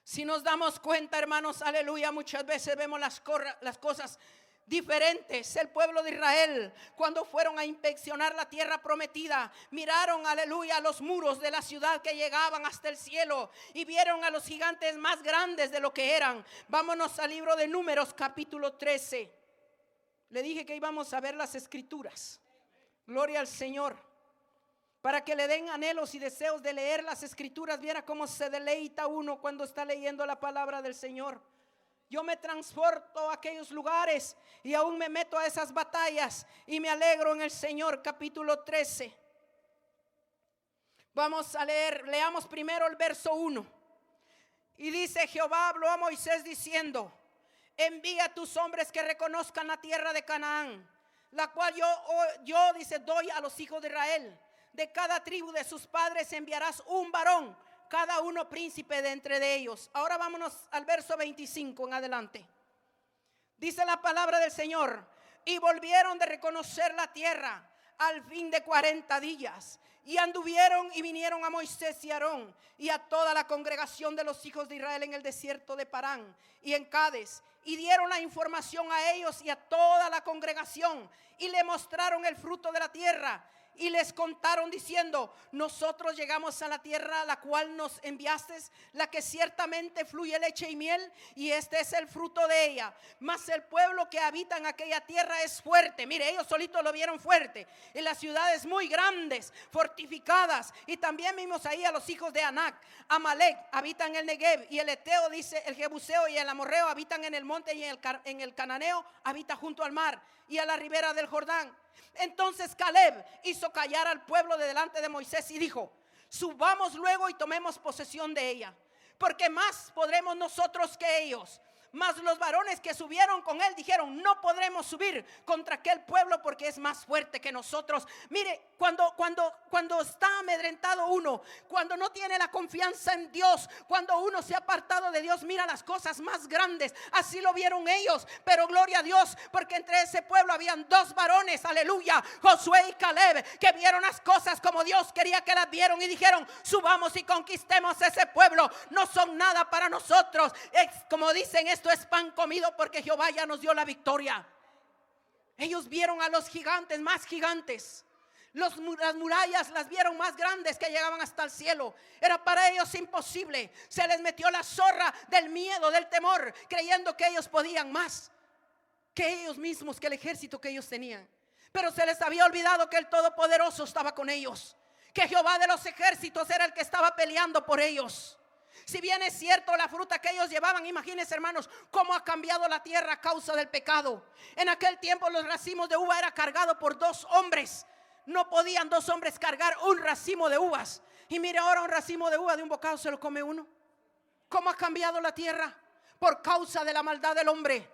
Si nos damos cuenta, hermanos, aleluya, muchas veces vemos las cosas diferentes. El pueblo de Israel, cuando fueron a inspeccionar la tierra prometida, miraron, aleluya, los muros de la ciudad que llegaban hasta el cielo y vieron a los gigantes más grandes de lo que eran. Vámonos al libro de Números, capítulo 13. Le dije que íbamos a ver las escrituras. Gloria al Señor. Para que le den anhelos y deseos de leer las escrituras. Viera cómo se deleita uno cuando está leyendo la palabra del Señor. Yo me transporto a aquellos lugares y aún me meto a esas batallas y me alegro en el Señor. Capítulo 13. Vamos a leer, leamos primero el verso 1. Y dice: Jehová habló a Moisés diciendo: envía a tus hombres que reconozcan la tierra de Canaán, la cual yo dice, doy a los hijos de Israel. De cada tribu de sus padres enviarás un varón, cada uno príncipe de entre de ellos. Ahora vámonos al verso 25 en adelante. Dice la palabra del Señor: y volvieron de reconocer la tierra al fin de 40 días. Y anduvieron y vinieron a Moisés y Aarón y a toda la congregación de los hijos de Israel en el desierto de Parán y en Cades, y dieron la información a ellos y a toda la congregación, y le mostraron el fruto de la tierra. Y les contaron diciendo: nosotros llegamos a la tierra a la cual nos enviaste, la que ciertamente fluye leche y miel, y este es el fruto de ella. Mas el pueblo que habita en aquella tierra es fuerte. Mire, ellos solitos lo vieron fuerte. Y las ciudades muy grandes, fortificadas. Y también vimos ahí a los hijos de Anac. Amalek habita en el Negev, y el Eteo, dice, el Jebuseo y el Amorreo habitan en el monte, y en el Cananeo habita junto al mar y a la ribera del Jordán. Entonces Caleb hizo callar al pueblo de delante de Moisés y dijo: subamos luego y tomemos posesión de ella, porque más podremos nosotros que ellos. Mas los varones que subieron con él dijeron: no podremos subir contra aquel pueblo, porque es más fuerte que nosotros. Mire, cuando está amedrentado uno, cuando no tiene la confianza en Dios, cuando uno se ha apartado de Dios, mira las cosas más grandes. Así lo vieron ellos. Pero gloria a Dios, porque entre ese pueblo habían dos varones, aleluya, Josué y Caleb, que vieron las cosas como Dios quería que las vieron, y dijeron: subamos y conquistemos ese pueblo. No son nada para nosotros. Es como dicen, esto es pan comido, porque Jehová ya nos dio la victoria. Ellos vieron a los gigantes, más gigantes. Las murallas las vieron más grandes, que llegaban hasta el cielo. Era para ellos imposible. Se les metió la zorra del miedo, del temor, creyendo que ellos podían más que ellos mismos, que el ejército que ellos tenían. Pero se les había olvidado que el Todopoderoso estaba con ellos, que Jehová de los ejércitos era el que estaba peleando por ellos. Si bien es cierto la fruta que ellos llevaban, imagínense, hermanos, cómo ha cambiado la tierra a causa del pecado. En aquel tiempo los racimos de uva era cargado por 2 hombres. No podían 2 hombres cargar un racimo de uvas. Y mire, ahora un racimo de uva de un bocado se lo come uno. ¿Cómo ha cambiado la tierra? Por causa de la maldad del hombre,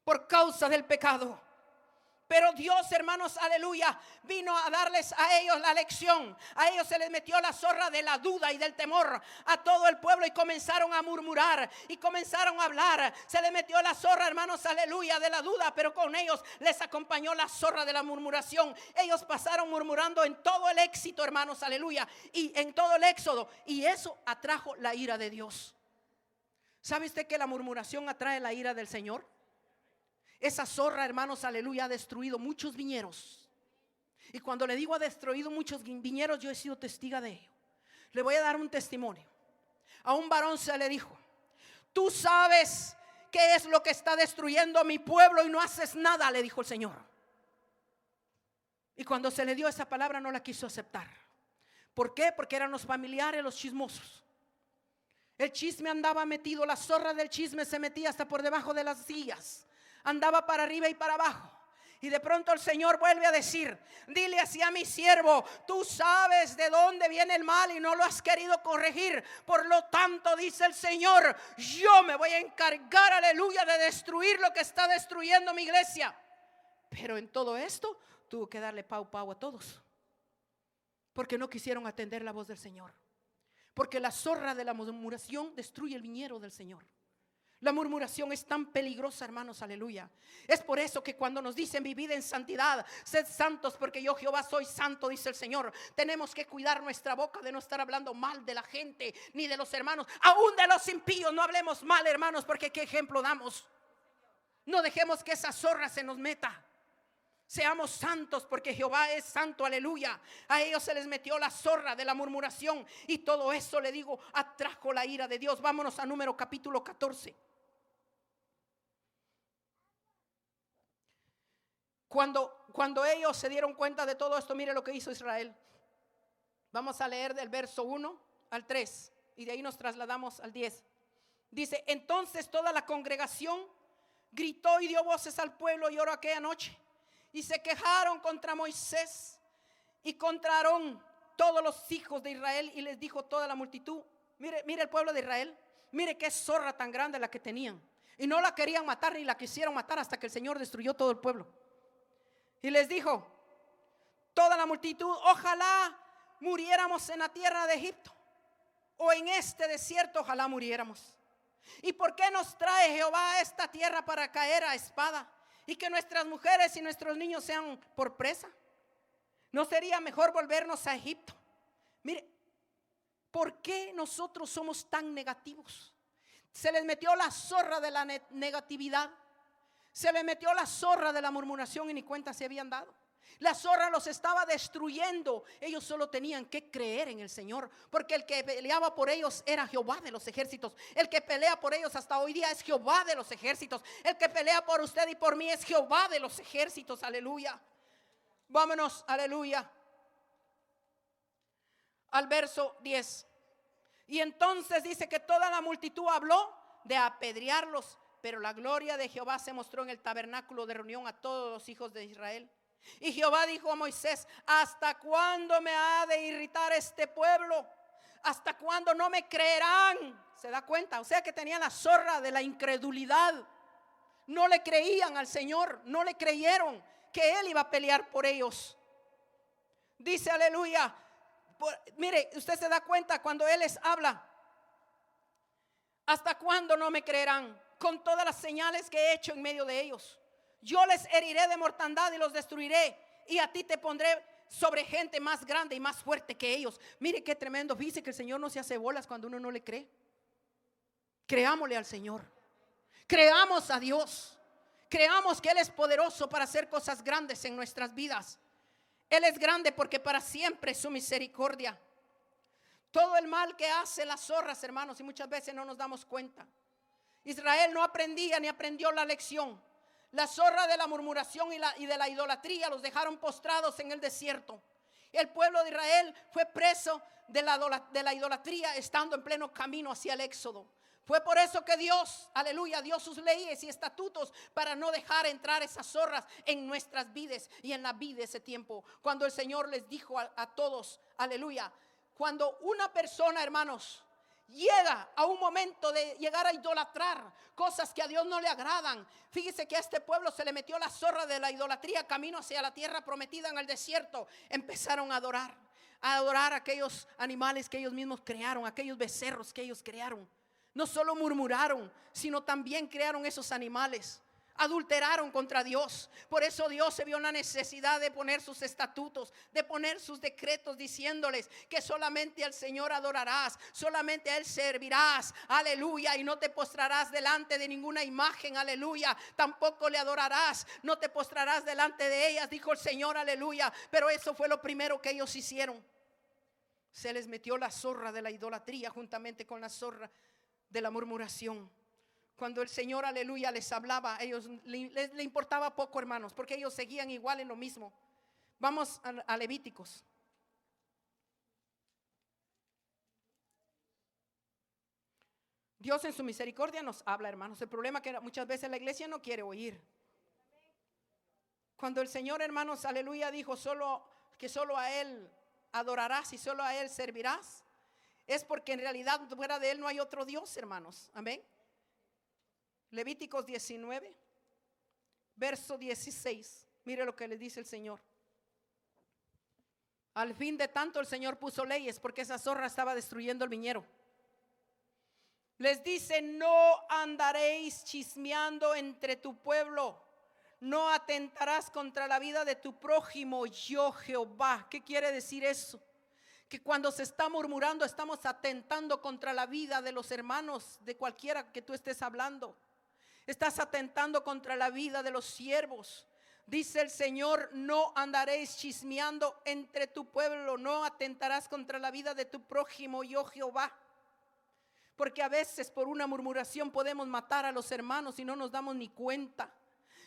por causa del pecado. Pero Dios, hermanos, aleluya, vino a darles a ellos la lección. A ellos se les metió la zorra de la duda y del temor a todo el pueblo, y comenzaron a murmurar y comenzaron a hablar. Se les metió la zorra, hermanos, aleluya, de la duda, pero con ellos les acompañó la zorra de la murmuración. Ellos pasaron murmurando en todo el éxito, hermanos, aleluya, y en todo el éxodo, y eso atrajo la ira de Dios. ¿Sabe usted que la murmuración atrae la ira del Señor? Esa zorra, hermanos, aleluya, ha destruido muchos viñeros. Y cuando le digo ha destruido muchos viñeros, yo he sido testiga de ello. Le voy a dar un testimonio. A un varón se le dijo: tú sabes qué es lo que está destruyendo a mi pueblo y no haces nada, le dijo el Señor. Y cuando se le dio esa palabra, no la quiso aceptar. ¿Por qué? Porque eran los familiares, los chismosos. El chisme andaba metido, la zorra del chisme se metía hasta por debajo de las sillas. Andaba para arriba y para abajo. Y de pronto el Señor vuelve a decir: dile así a mi siervo: tú sabes de dónde viene el mal y no lo has querido corregir. Por lo tanto, dice el Señor, yo me voy a encargar, aleluya, de destruir lo que está destruyendo mi iglesia. Pero en todo esto tuvo que darle pau a todos, porque no quisieron atender la voz del Señor. Porque la zorra de la murmuración destruye el viñedo del Señor. La murmuración es tan peligrosa, hermanos, aleluya. Es por eso que cuando nos dicen vivid en santidad, sed santos porque yo Jehová soy santo, dice el Señor, tenemos que cuidar nuestra boca de no estar hablando mal de la gente, ni de los hermanos, aún de los impíos. No hablemos mal, hermanos, porque qué ejemplo damos. No dejemos que esa zorra se nos meta. Seamos santos porque Jehová es santo, aleluya. A ellos se les metió la zorra de la murmuración, y todo eso, le digo, atrajo la ira de Dios. Vámonos a Número capítulo 14. Cuando ellos se dieron cuenta de todo esto, mire lo que hizo Israel. Vamos a leer del verso 1 al 3 y de ahí nos trasladamos al 10. Dice: entonces toda la congregación gritó y dio voces al pueblo y oró aquella noche, y se quejaron contra Moisés y contra Aarón todos los hijos de Israel y les dijo toda la multitud: mire el pueblo de Israel, mire qué zorra tan grande la que tenían. Y no la querían matar ni la quisieron matar hasta que el Señor destruyó todo el pueblo. Y les dijo toda la multitud: ojalá muriéramos en la tierra de Egipto, o en este desierto, ojalá muriéramos. ¿Y por qué nos trae Jehová a esta tierra para caer a espada y que nuestras mujeres y nuestros niños sean por presa? ¿No sería mejor volvernos a Egipto? Mire, ¿por qué nosotros somos tan negativos? Se les metió la zorra de la negatividad, se les metió la zorra de la murmuración y ni cuenta se habían dado. La zorra los estaba destruyendo. Ellos solo tenían que creer en el Señor, porque el que peleaba por ellos era Jehová de los ejércitos. El que pelea por ellos hasta hoy día es Jehová de los ejércitos. El que pelea por usted y por mí es Jehová de los ejércitos. Aleluya. Vámonos, aleluya, al verso 10. Y entonces dice que toda la multitud habló de apedrearlos, pero la gloria de Jehová se mostró en el tabernáculo de reunión a todos los hijos de Israel. Y Jehová dijo a Moisés: ¿hasta cuándo me ha de irritar este pueblo? ¿Hasta cuándo no me creerán? ¿Se da cuenta? O sea que tenían la zorra de la incredulidad. No le creían al Señor, no le creyeron que Él iba a pelear por ellos. Dice, aleluya, mire, usted se da cuenta cuando Él les habla: ¿hasta cuándo no me creerán? Con todas las señales que he hecho en medio de ellos. Yo les heriré de mortandad y los destruiré, y a ti te pondré sobre gente más grande y más fuerte que ellos. Mire qué tremendo. Dice que el Señor no se hace bolas cuando uno no le cree. Creámosle al Señor, creamos a Dios, creamos que Él es poderoso para hacer cosas grandes en nuestras vidas. Él es grande porque para siempre es su misericordia. Todo el mal que hace las zorras, hermanos, y muchas veces no nos damos cuenta. Israel no aprendía ni aprendió la lección. La zorra de la murmuración y de la idolatría los dejaron postrados en el desierto. El pueblo de Israel fue preso de la idolatría estando en pleno camino hacia el éxodo. Fue por eso que Dios, aleluya, dio sus leyes y estatutos para no dejar entrar esas zorras en nuestras vidas y en la vida de ese tiempo. Cuando el Señor les dijo a todos, aleluya, cuando una persona, hermanos, llega a un momento de llegar a idolatrar cosas que a Dios no le agradan. Fíjese que a este pueblo se le metió la zorra de la idolatría camino hacia la tierra prometida en el desierto. Empezaron a adorar a aquellos animales que ellos mismos crearon, aquellos becerros que ellos crearon. No solo murmuraron, sino también crearon esos animales. Adulteraron contra Dios. Por eso Dios se vio en la necesidad de poner sus estatutos, de poner sus decretos, diciéndoles que solamente al Señor adorarás, solamente a Él servirás, aleluya, y no te postrarás delante de ninguna imagen, aleluya, tampoco le adorarás, no te postrarás delante de ellas, dijo el Señor, aleluya. Pero eso fue lo primero que ellos hicieron. Se les metió la zorra de la idolatría juntamente con la zorra de la murmuración. Cuando el Señor, aleluya, les hablaba, a ellos les importaba poco, hermanos, porque ellos seguían igual en lo mismo. Vamos a Levíticos. Dios en su misericordia nos habla, hermanos. El problema es que muchas veces la iglesia no quiere oír. Cuando el Señor, hermanos, aleluya, dijo que solo a Él adorarás y solo a Él servirás, es porque en realidad fuera de Él no hay otro Dios, hermanos. Amén. Levíticos 19, verso 16. Mire lo que le dice el Señor. Al fin de tanto el Señor puso leyes porque esa zorra estaba destruyendo el viñero. Les dice: no andaréis chismeando entre tu pueblo, no atentarás contra la vida de tu prójimo, yo Jehová. ¿Qué quiere decir eso? Que cuando se está murmurando estamos atentando contra la vida de los hermanos, de cualquiera que tú estés hablando. Estás atentando contra la vida de los siervos. Dice el Señor: no andaréis chismeando entre tu pueblo, no atentarás contra la vida de tu prójimo, yo Jehová. Porque a veces por una murmuración podemos matar a los hermanos y no nos damos ni cuenta.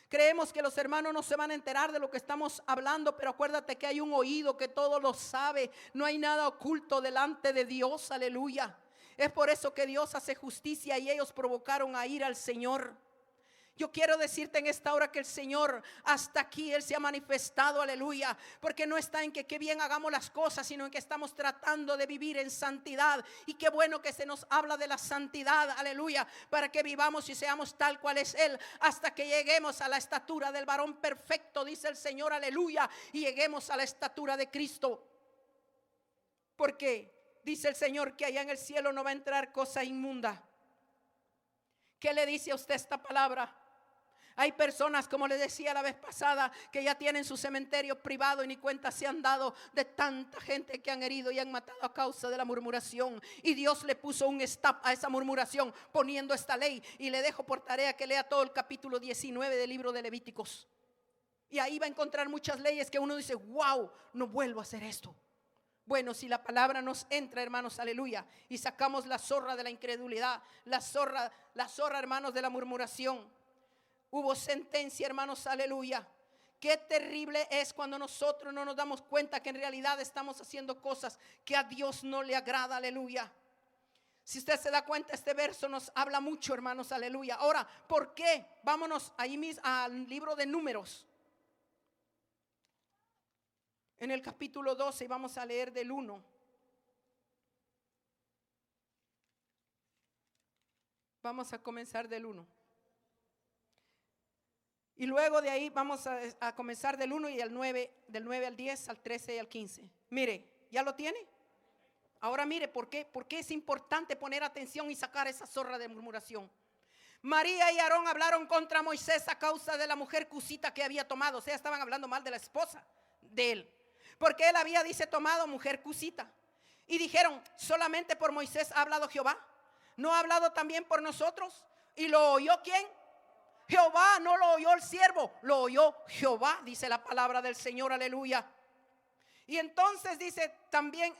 Creemos que los hermanos no se van a enterar de lo que estamos hablando, pero acuérdate que hay un oído que todo lo sabe. No hay nada oculto delante de Dios, aleluya. Es por eso que Dios hace justicia y ellos provocaron a ir al Señor. Yo quiero decirte en esta hora que el Señor hasta aquí Él se ha manifestado, aleluya, porque no está en que qué bien hagamos las cosas, sino en que estamos tratando de vivir en santidad. Y qué bueno que se nos habla de la santidad, aleluya, para que vivamos y seamos tal cual es Él, hasta que lleguemos a la estatura del varón perfecto, dice el Señor, aleluya, y lleguemos a la estatura de Cristo. Porque dice el Señor que allá en el cielo no va a entrar cosa inmunda. ¿Qué le dice a usted esta palabra? Hay personas, como les decía la vez pasada, que ya tienen su cementerio privado y ni cuenta se han dado de tanta gente que han herido y han matado a causa de la murmuración. Y Dios le puso un stop a esa murmuración poniendo esta ley. Y le dejo por tarea que lea todo el capítulo 19 del libro de Levíticos. Y ahí va a encontrar muchas leyes que uno dice, wow, no vuelvo a hacer esto. Bueno, si la palabra nos entra, hermanos, aleluya, y sacamos la zorra de la incredulidad, la zorra, hermanos, de la murmuración. Hubo sentencia, hermanos, aleluya. Qué terrible es cuando nosotros no nos damos cuenta que en realidad estamos haciendo cosas que a Dios no le agrada, aleluya. Si usted se da cuenta, este verso nos habla mucho, hermanos, aleluya. Ahora, ¿por qué? Vámonos ahí mismo al libro de Números. En el capítulo 12 vamos a leer del 1. Vamos a comenzar del 1. Y luego de ahí vamos a comenzar del 1 y del 9 al 10, al 13 y al 15. Mire, ¿ya lo tiene? Ahora mire, ¿por qué es importante poner atención y sacar esa zorra de murmuración? María y Aarón hablaron contra Moisés a causa de la mujer cusita que había tomado. O sea, estaban hablando mal de la esposa de él. Porque él había, dice, tomado mujer cusita. Y dijeron, solamente por Moisés ha hablado Jehová. ¿No ha hablado también por nosotros? ¿Y lo oyó quién? Jehová. No lo oyó el siervo, lo oyó Jehová, dice la palabra del Señor, aleluya. Y entonces dice también,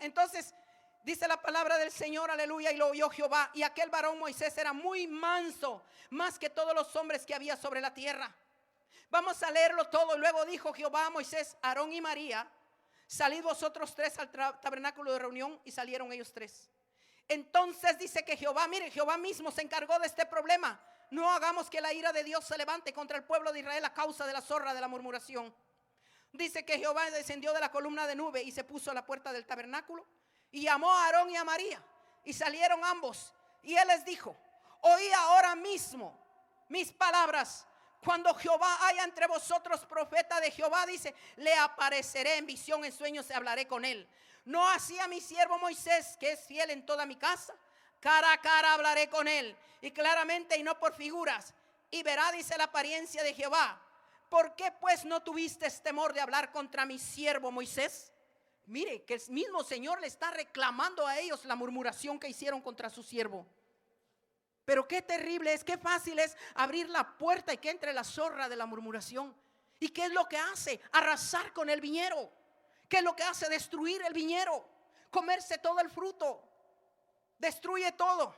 dice la palabra del Señor, aleluya, y lo oyó Jehová. Y aquel varón Moisés era muy manso, más que todos los hombres que había sobre la tierra. Vamos a leerlo todo. Y luego dijo Jehová a Moisés, Aarón y María, salid vosotros tres al tabernáculo de reunión. Y salieron ellos tres. Entonces dice que Jehová, mire, Jehová mismo se encargó de este problema. No hagamos que la ira de Dios se levante contra el pueblo de Israel a causa de la zorra de la murmuración. Dice que Jehová descendió de la columna de nube y se puso a la puerta del tabernáculo y llamó a Aarón y a María, y salieron ambos, y él les dijo, oí ahora mismo mis palabras. Cuando Jehová haya entre vosotros profeta de Jehová, dice, le apareceré en visión, en sueños, y hablaré con él. No así a mi siervo Moisés, que es fiel en toda mi casa. Cara a cara hablaré con él, y claramente y no por figuras, y verá, dice, la apariencia de Jehová. ¿Por qué pues no tuviste temor de hablar contra mi siervo Moisés? Mire que el mismo Señor le está reclamando a ellos la murmuración que hicieron contra su siervo. Pero qué terrible es, qué fácil es abrir la puerta y que entre la zorra de la murmuración. ¿Y qué es lo que hace? Arrasar con el viñero. ¿Qué es lo que hace? Destruir el viñero, comerse todo el fruto, destruye todo.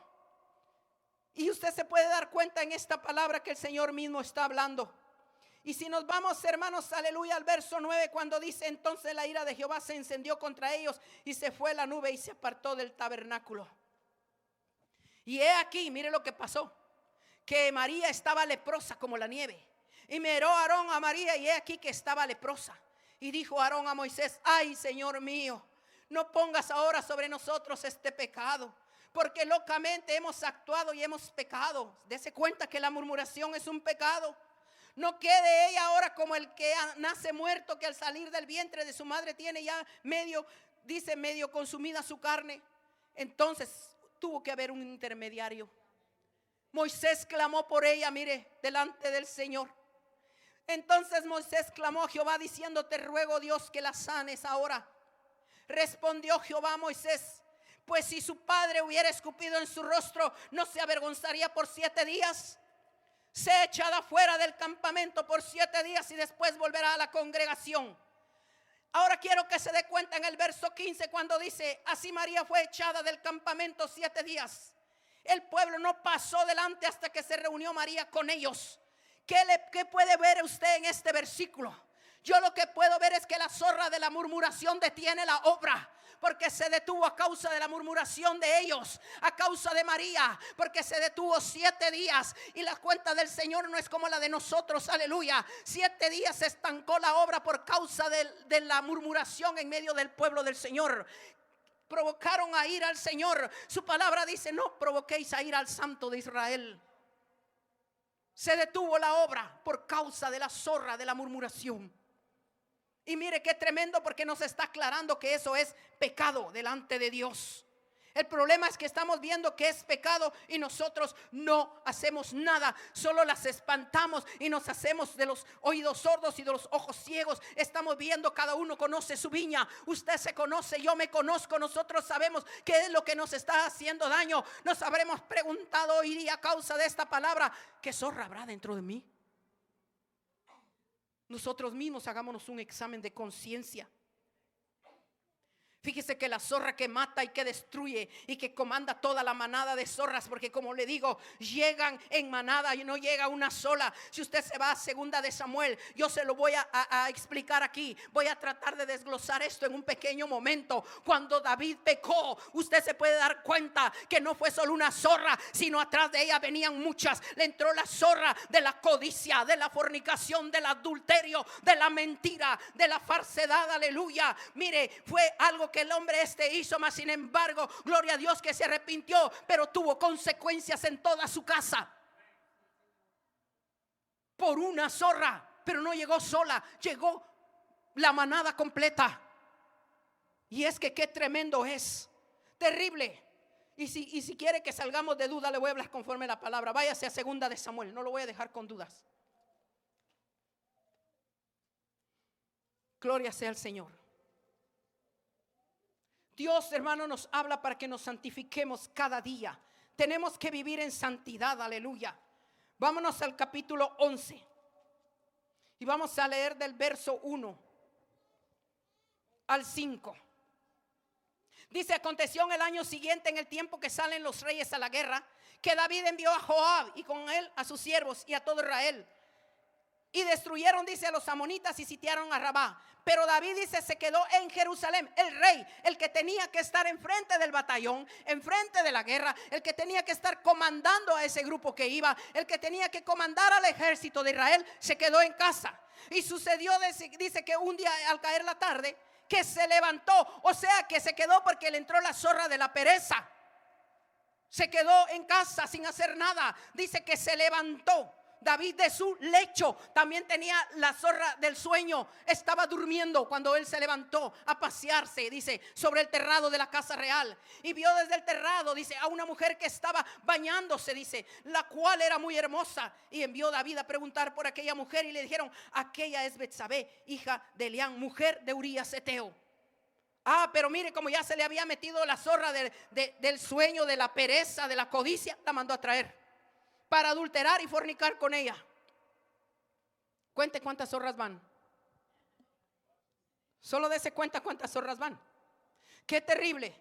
Y usted se puede dar cuenta en esta palabra que el Señor mismo está hablando. Y si nos vamos, hermanos, aleluya, al verso 9, cuando dice, entonces la ira de Jehová se encendió contra ellos y se fue la nube y se apartó del tabernáculo. Y he aquí, mire lo que pasó, que María estaba leprosa como la nieve. Y miró Aarón a María y he aquí que estaba leprosa. Y dijo Aarón a Moisés, ay, Señor mío, no pongas ahora sobre nosotros este pecado, porque locamente hemos actuado y hemos pecado. Dese cuenta que la murmuración es un pecado. No quede ella ahora como el que nace muerto, que al salir del vientre de su madre tiene ya medio consumida su carne. Entonces tuvo que haber un intermediario. Moisés clamó por ella, mire, delante del Señor. Entonces Moisés clamó a Jehová diciendo, te ruego, Dios, que la sanes ahora. Respondió Jehová a Moisés, pues si su padre hubiera escupido en su rostro, ¿no se avergonzaría por 7 días? Sea echada fuera del campamento por 7 días y después volverá a la congregación. Ahora quiero que se dé cuenta en el verso 15 cuando dice, así María fue echada del campamento 7 días. El pueblo no pasó delante hasta que se reunió María con ellos. ¿Qué puede ver usted en este versículo? Yo lo que puedo ver es que la zorra de la murmuración detiene la obra, porque se detuvo a causa de la murmuración de ellos, a causa de María, porque se detuvo 7 días. Y la cuenta del Señor no es como la de nosotros, aleluya. 7 días se estancó la obra por causa de la murmuración en medio del pueblo del Señor. Provocaron a ira al Señor. Su palabra dice: no provoquéis a ira al Santo de Israel. Se detuvo la obra por causa de la zorra de la murmuración. Y mire qué tremendo, porque nos está aclarando que eso es pecado delante de Dios. El problema es que estamos viendo que es pecado y nosotros no hacemos nada. Solo las espantamos y nos hacemos de los oídos sordos y de los ojos ciegos. Estamos viendo, cada uno conoce su viña. Usted se conoce, yo me conozco. Nosotros sabemos qué es lo que nos está haciendo daño. Nos habremos preguntado hoy día a causa de esta palabra: ¿qué zorra habrá dentro de mí? Nosotros mismos hagámonos un examen de conciencia. Fíjese que la zorra que mata y que destruye y que comanda toda la manada de zorras, porque como le digo, llegan en manada y no llega una sola. Si usted se va a 2 de Samuel, yo se lo voy a explicar aquí. Voy a tratar de desglosar esto en un pequeño momento. Cuando David pecó, usted se puede dar cuenta que no fue solo una zorra, sino atrás de ella venían muchas. Le entró la zorra de la codicia, de la fornicación, del adulterio, de la mentira, de la falsedad, aleluya. Mire, fue algo que el hombre hizo, mas sin embargo, gloria a Dios, que se arrepintió, pero tuvo consecuencias en toda su casa por una zorra. Pero no llegó sola, llegó la manada completa. Y es que qué tremendo es, terrible. Y si quiere que salgamos de duda, le voy a hablar conforme a la palabra. Váyase a 2 de Samuel, no lo voy a dejar con dudas. Gloria sea al Señor. Dios, hermano, nos habla para que nos santifiquemos cada día. Tenemos que vivir en santidad, aleluya. Vámonos al capítulo 11 y vamos a leer del verso 1 al 5. Dice: aconteció en el año siguiente, en el tiempo que salen los reyes a la guerra, que David envió a Joab y con él a sus siervos y a todo Israel. Y destruyeron, dice, a los amonitas y sitiaron a Rabá. Pero David, dice, se quedó en Jerusalén. El rey, el que tenía que estar enfrente del batallón, enfrente de la guerra, el que tenía que estar comandando a ese grupo que iba, el que tenía que comandar al ejército de Israel, se quedó en casa. Y sucedió, dice, que un día al caer la tarde, que se levantó. O sea, que se quedó porque le entró la zorra de la pereza. Se quedó en casa sin hacer nada. Dice que se levantó David de su lecho. También tenía la zorra del sueño. Estaba durmiendo cuando él se levantó a pasearse, dice, sobre el terrado de la casa real. Y vio desde el terrado, dice, a una mujer que estaba bañándose, dice, la cual era muy hermosa. Y envió David a preguntar por aquella mujer y le dijeron: aquella es Betsabé, hija de Elián, mujer de Urías Eteo. Pero mire, como ya se le había metido la zorra del sueño, de la pereza, de la codicia, la mandó a traer para adulterar y fornicar con ella. Cuente cuántas zorras van. Solo dése cuenta cuántas zorras van. Qué terrible.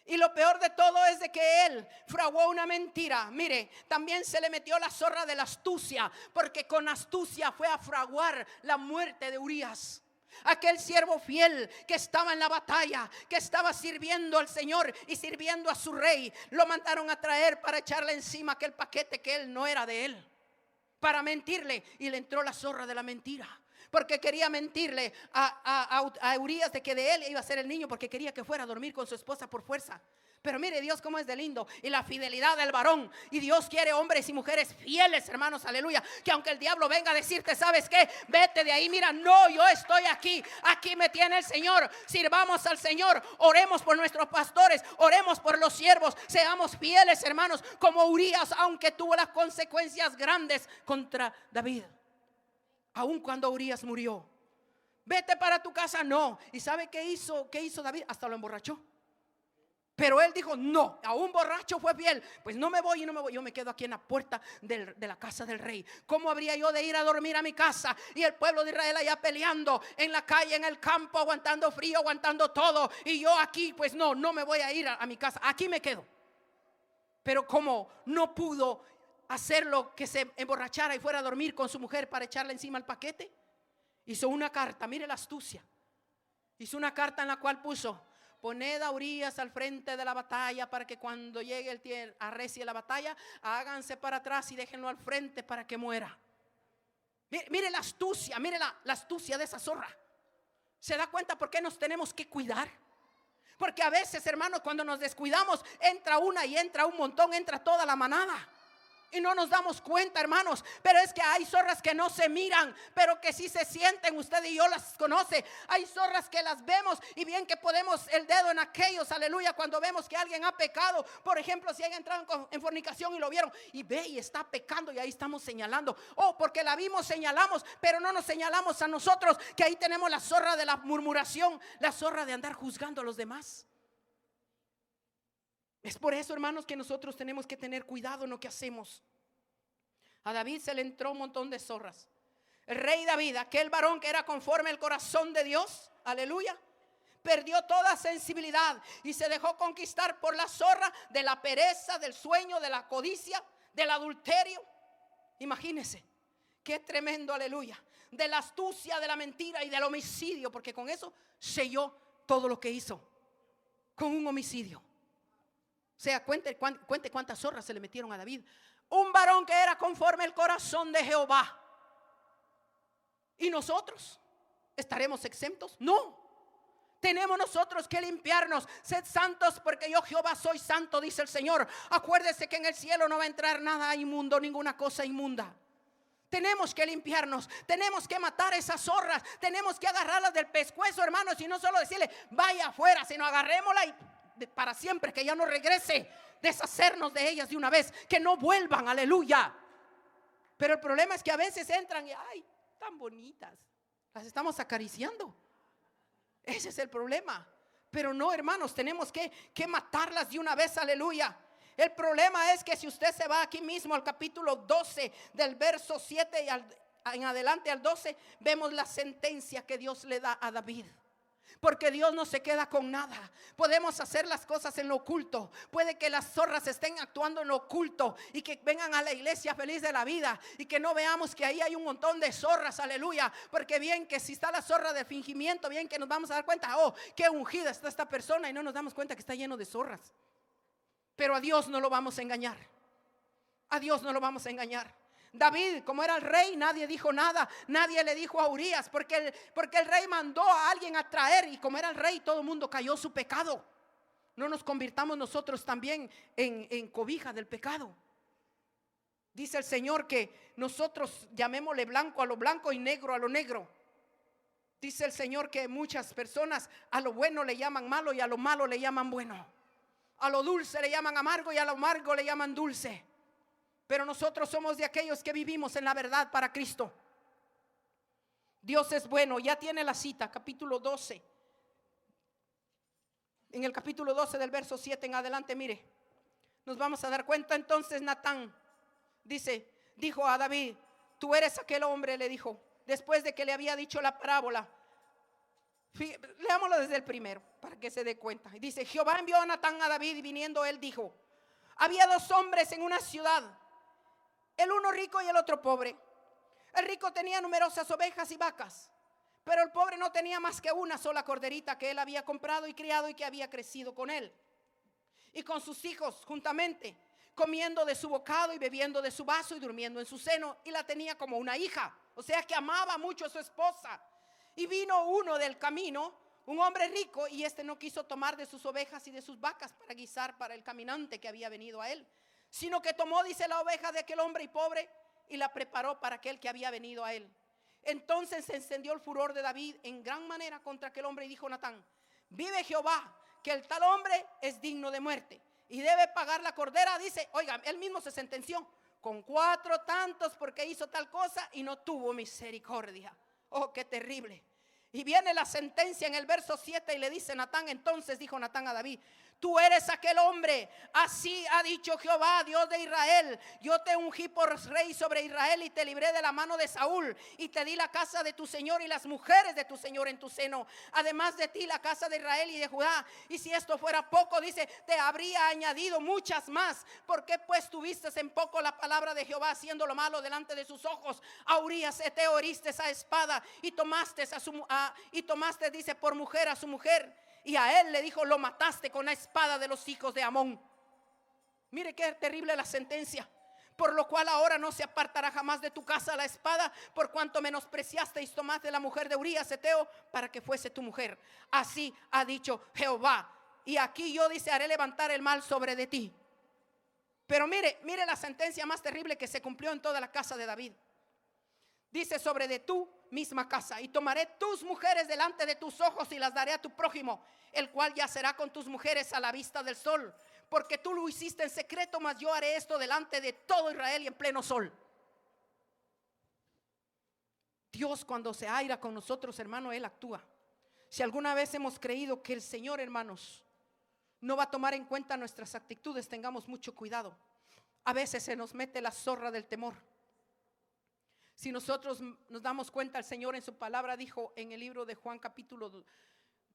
Y lo peor de todo es de que él fraguó una mentira. Mire, también se le metió la zorra de la astucia, porque con astucia fue a fraguar la muerte de Urías. Aquel siervo fiel que estaba en la batalla, que estaba sirviendo al Señor y sirviendo a su rey, lo mandaron a traer para echarle encima aquel paquete que él no era de él, para mentirle. Y le entró la zorra de la mentira, porque quería mentirle a Urías de que de él iba a ser el niño, porque quería que fuera a dormir con su esposa por fuerza. Pero mire Dios cómo es de lindo, y la fidelidad del varón. Y Dios quiere hombres y mujeres fieles, hermanos, aleluya. Que aunque el diablo venga a decirte: ¿sabes qué? Vete de ahí, mira, no, yo estoy aquí. Aquí me tiene el Señor. Sirvamos al Señor, oremos por nuestros pastores, oremos por los siervos. Seamos fieles, hermanos, como Urías, aunque tuvo las consecuencias grandes contra David. Aun cuando Urías murió: vete para tu casa, no. ¿Y sabe qué hizo David? Hasta lo emborrachó. Pero él dijo: no, a un borracho fue fiel. Pues no me voy, yo me quedo aquí en la puerta de la casa del rey. ¿Cómo habría yo de ir a dormir a mi casa? Y el pueblo de Israel allá peleando en la calle, en el campo, aguantando frío, aguantando todo. Y yo aquí, pues no me voy a ir a mi casa, aquí me quedo. Pero como no pudo hacerlo, que se emborrachara y fuera a dormir con su mujer para echarle encima el paquete, hizo una carta, mire la astucia. Hizo una carta en la cual puso: poned a Urías al frente de la batalla para que cuando llegue el tiempo, arrecie la batalla, háganse para atrás y déjenlo al frente para que muera. Mire la astucia, mire la astucia de esa zorra. ¿Se da cuenta por qué nos tenemos que cuidar? Porque a veces, hermanos, cuando nos descuidamos, entra una y entra un montón, entra toda la manada. Y no nos damos cuenta, hermanos. Pero es que hay zorras que no se miran, pero que sí se sienten. Usted y yo las conoce. Hay zorras que las vemos y bien que podemos el dedo en aquellos, aleluya, cuando vemos que alguien ha pecado. Por ejemplo, si alguien entrado en fornicación y lo vieron y ve y está pecando, y ahí estamos señalando. Oh, porque la vimos, señalamos, pero no nos señalamos a nosotros, que ahí tenemos la zorra de la murmuración, la zorra de andar juzgando a los demás. Es por eso, hermanos, que nosotros tenemos que tener cuidado en lo que hacemos. A David se le entró un montón de zorras. El rey David, aquel varón que era conforme al corazón de Dios, aleluya, perdió toda sensibilidad y se dejó conquistar por la zorra de la pereza, del sueño, de la codicia, del adulterio. Imagínense, qué tremendo, aleluya, de la astucia, de la mentira y del homicidio, porque con eso selló todo lo que hizo, con un homicidio. O sea, cuente cuántas zorras se le metieron a David. Un varón que era conforme al corazón de Jehová. ¿Y nosotros estaremos exentos? No. Tenemos nosotros que limpiarnos. Sed santos porque yo Jehová soy santo, dice el Señor. Acuérdese que en el cielo no va a entrar nada inmundo, ninguna cosa inmunda. Tenemos que limpiarnos, tenemos que matar esas zorras, tenemos que agarrarlas del pescuezo, hermanos, y no solo decirle vaya afuera, sino agarrémosla y para siempre, que ya no regrese, deshacernos de ellas de una vez, que no vuelvan, aleluya. Pero el problema es que a veces entran y ay, tan bonitas, las estamos acariciando. Ese es el problema. Pero no, hermanos, tenemos que matarlas de una vez, aleluya. El problema es que si usted se va aquí mismo al capítulo 12 del verso 7 y en adelante al 12, vemos la sentencia que Dios le da a David. Porque Dios no se queda con nada. Podemos hacer las cosas en lo oculto. Puede que las zorras estén actuando en lo oculto y que vengan a la iglesia feliz de la vida y que no veamos que ahí hay un montón de zorras, aleluya. Porque bien que si está la zorra de fingimiento, bien que nos vamos a dar cuenta, oh, qué ungida está esta persona, y no nos damos cuenta que está lleno de zorras. Pero a Dios no lo vamos a engañar. A Dios no lo vamos a engañar. David, como era el rey, nadie dijo nada. Nadie le dijo a Urías, porque el rey mandó a alguien a traer, y como era el rey, todo el mundo cayó su pecado. No nos convirtamos nosotros también en cobija del pecado. Dice el Señor que nosotros llamémosle blanco a lo blanco y negro a lo negro. Dice el Señor que muchas personas a lo bueno le llaman malo y a lo malo le llaman bueno. A lo dulce le llaman amargo y a lo amargo le llaman dulce. Pero nosotros somos de aquellos que vivimos en la verdad para Cristo. Dios es bueno. Ya tiene la cita, capítulo 12. En el capítulo 12 del verso 7 en adelante, mire, nos vamos a dar cuenta. Entonces Natán dijo a David: tú eres aquel hombre, le dijo, después de que le había dicho la parábola. Leámoslo desde el primero para que se dé cuenta. Dice: Jehová envió a Natán a David, y viniendo él dijo: había dos hombres en una ciudad, el uno rico y el otro pobre. El rico tenía numerosas ovejas y vacas, pero el pobre no tenía más que una sola corderita que él había comprado y criado y que había crecido con él y con sus hijos juntamente, comiendo de su bocado y bebiendo de su vaso y durmiendo en su seno, y la tenía como una hija. O sea que amaba mucho a su esposa. Y vino uno del camino, un hombre rico, y este no quiso tomar de sus ovejas y de sus vacas para guisar para el caminante que había venido a él, sino que tomó, dice, la oveja de aquel hombre y pobre y la preparó para aquel que había venido a él. Entonces se encendió el furor de David en gran manera contra aquel hombre, y dijo Natán: vive Jehová, que el tal hombre es digno de muerte y debe pagar la cordera. Dice, oiga, él mismo se sentenció con 4 tantos porque hizo tal cosa y no tuvo misericordia. Oh, qué terrible. Y viene la sentencia en el verso 7 y le dice Natán: entonces dijo Natán a David: Tú eres aquel hombre. Así ha dicho Jehová, Dios de Israel. Yo te ungí por rey sobre Israel y te libré de la mano de Saúl. Y te di la casa de tu Señor y las mujeres de tu Señor en tu seno. Además de ti la casa de Israel y de Judá. Y si esto fuera poco, dice, te habría añadido muchas más. ¿Por qué pues tuviste en poco la palabra de Jehová, haciendo lo malo delante de sus ojos? A Urías Eteo heriste a espada y tomaste dice, por mujer a su mujer. Y a él le dijo, lo mataste con la espada de los hijos de Amón. Mire qué terrible la sentencia. Por lo cual ahora no se apartará jamás de tu casa la espada, por cuanto menospreciaste y tomaste la mujer de Urías Eteo para que fuese tu mujer. Así ha dicho Jehová. Y aquí yo, dice, haré levantar el mal sobre de ti. Pero mire la sentencia más terrible que se cumplió en toda la casa de David. Dice, sobre de tu misma casa, y tomaré tus mujeres delante de tus ojos y las daré a tu prójimo, el cual yacerá con tus mujeres a la vista del sol, porque tú lo hiciste en secreto, mas yo haré esto delante de todo Israel y en pleno sol. Dios, cuando se aira con nosotros, hermano, Él actúa. Si alguna vez hemos creído que el Señor, hermanos, no va a tomar en cuenta nuestras actitudes, tengamos mucho cuidado. A veces se nos mete la zorra del temor. Si nosotros nos damos cuenta, el Señor en su palabra dijo en el libro de Juan capítulo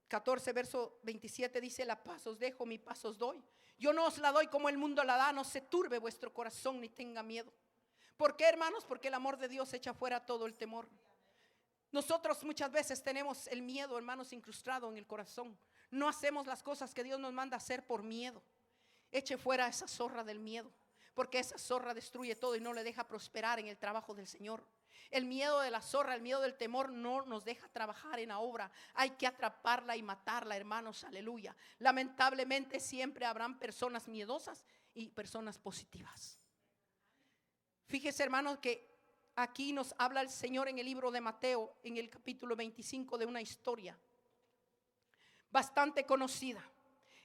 14 verso 27, dice, la paz os dejo, mi paz os doy. Yo no os la doy como el mundo la da. No se turbe vuestro corazón ni tenga miedo. ¿Por qué, hermanos? Porque el amor de Dios echa fuera todo el temor. Nosotros muchas veces tenemos el miedo, hermanos, incrustado en el corazón. No hacemos las cosas que Dios nos manda hacer por miedo. Eche fuera esa zorra del miedo, porque esa zorra destruye todo y no le deja prosperar en el trabajo del Señor. El miedo de la zorra, el miedo del temor no nos deja trabajar en la obra. Hay que atraparla y matarla, hermanos, aleluya. Lamentablemente siempre habrán personas miedosas y personas positivas. Fíjese, hermanos, que aquí nos habla el Señor en el libro de Mateo, en el capítulo 25, de una historia bastante conocida.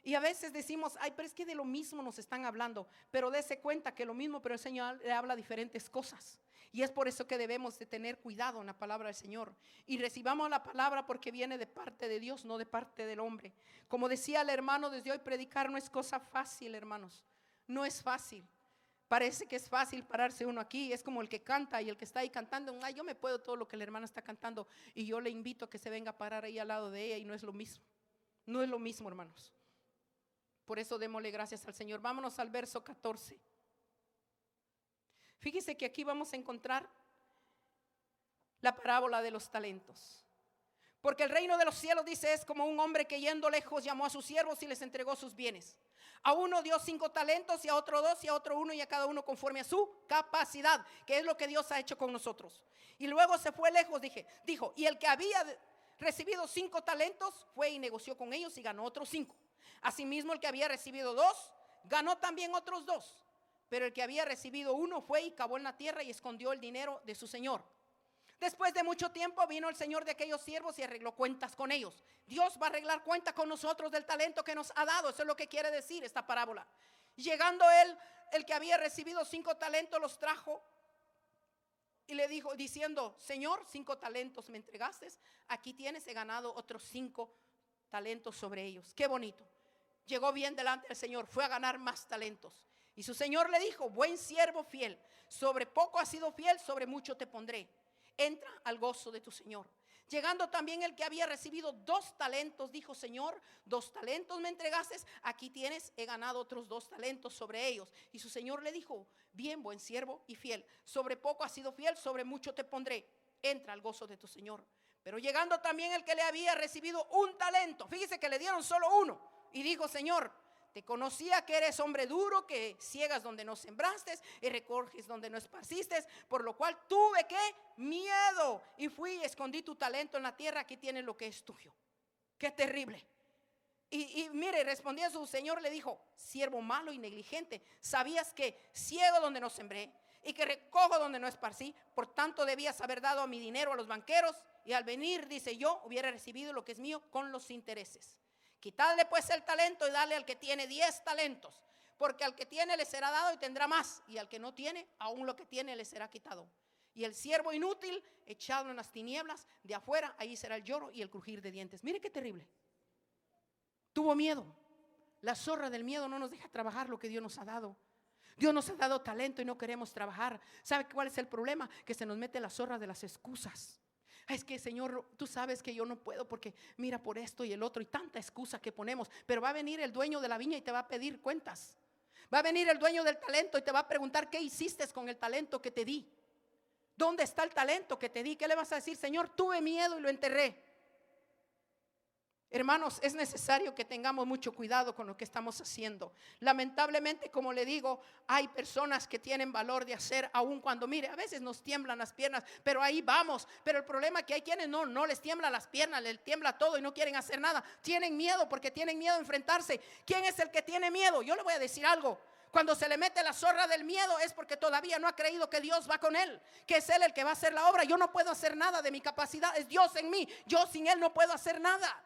Y a veces decimos, ay, pero es que de lo mismo nos están hablando. Pero dése cuenta que lo mismo, pero el Señor le habla diferentes cosas. Y es por eso que debemos de tener cuidado en la palabra del Señor. Y recibamos la palabra porque viene de parte de Dios, no de parte del hombre. Como decía el hermano, desde hoy predicar no es cosa fácil, hermanos. No es fácil. Parece que es fácil pararse uno aquí. Es como el que canta y el que está ahí cantando. Ay, yo me puedo todo lo que el hermano está cantando. Y yo le invito a que se venga a parar ahí al lado de ella. Y no es lo mismo. No es lo mismo, hermanos. Por eso démosle gracias al Señor. Vámonos al verso 14. Fíjese que aquí vamos a encontrar la parábola de los talentos. Porque el reino de los cielos, dice, es como un hombre que yendo lejos llamó a sus siervos y les entregó sus bienes. A uno dio 5 talentos y a otro 2 y a otro 1 y a cada uno conforme a su capacidad, que es lo que Dios ha hecho con nosotros. Y luego se fue lejos, dijo, y el que había recibido 5 talentos fue y negoció con ellos y ganó otros 5. Asimismo, el que había recibido 2 ganó también otros 2. Pero el que había recibido 1 fue y cavó en la tierra y escondió el dinero de su señor. Después de mucho tiempo vino el señor de aquellos siervos y arregló cuentas con ellos. Dios va a arreglar cuenta con nosotros del talento que nos ha dado. Eso es lo que quiere decir esta parábola. Llegando él, el que había recibido 5 talentos los trajo y le dijo, diciendo, Señor, 5 talentos me entregaste. Aquí tienes, he ganado otros 5 talentos sobre ellos. Qué bonito. Llegó bien delante del Señor, fue a ganar más talentos. Y su Señor le dijo, buen siervo fiel, sobre poco has sido fiel, sobre mucho te pondré. Entra al gozo de tu Señor. Llegando también el que había recibido 2 talentos, dijo, Señor, 2 talentos me entregaste, aquí tienes, he ganado otros 2 talentos sobre ellos. Y su Señor le dijo, bien, buen siervo y fiel, sobre poco has sido fiel, sobre mucho te pondré. Entra al gozo de tu Señor. Pero llegando también el que le había recibido 1 talento, fíjese que le dieron solo 1. Y dijo, Señor, te conocía que eres hombre duro, que ciegas donde no sembraste y recoges donde no esparciste, por lo cual tuve que miedo y fui y escondí tu talento en la tierra, aquí tienes lo que es tuyo. Qué terrible. Y mire, respondió su Señor, le dijo, siervo malo y negligente, sabías que ciego donde no sembré y que recojo donde no esparcí, por tanto debías haber dado a mi dinero a los banqueros y al venir, dice yo, hubiera recibido lo que es mío con los intereses. Quitadle pues el talento y dale al que tiene 10 talentos, porque al que tiene le será dado y tendrá más, y al que no tiene, aún lo que tiene le será quitado. Y el siervo inútil, echado en las tinieblas de afuera, ahí será el lloro y el crujir de dientes. Mire qué terrible. Tuvo miedo. La zorra del miedo no nos deja trabajar lo que Dios nos ha dado. Dios nos ha dado talento y no queremos trabajar. ¿Sabe cuál es el problema? Que se nos mete la zorra de las excusas. Es que Señor, tú sabes que yo no puedo porque mira por esto y el otro y tanta excusa que ponemos. Pero va a venir el dueño de la viña y te va a pedir cuentas. Va a venir el dueño del talento y te va a preguntar qué hiciste con el talento que te di. ¿Dónde está el talento que te di? ¿Qué le vas a decir? Señor, tuve miedo y lo enterré. Hermanos, es necesario que tengamos mucho cuidado con lo que estamos haciendo. Lamentablemente, como le digo, hay personas que tienen valor de hacer aun cuando, mire, a veces nos tiemblan las piernas, pero ahí vamos. Pero el problema es que hay quienes no les tiemblan las piernas, les tiembla todo y no quieren hacer nada. Tienen miedo porque tienen miedo a enfrentarse. ¿Quién es el que tiene miedo? Yo le voy a decir algo. Cuando se le mete la zorra del miedo es porque todavía no ha creído que Dios va con él, que es él el que va a hacer la obra. Yo no puedo hacer nada de mi capacidad, es Dios en mí. Yo sin él no puedo hacer nada.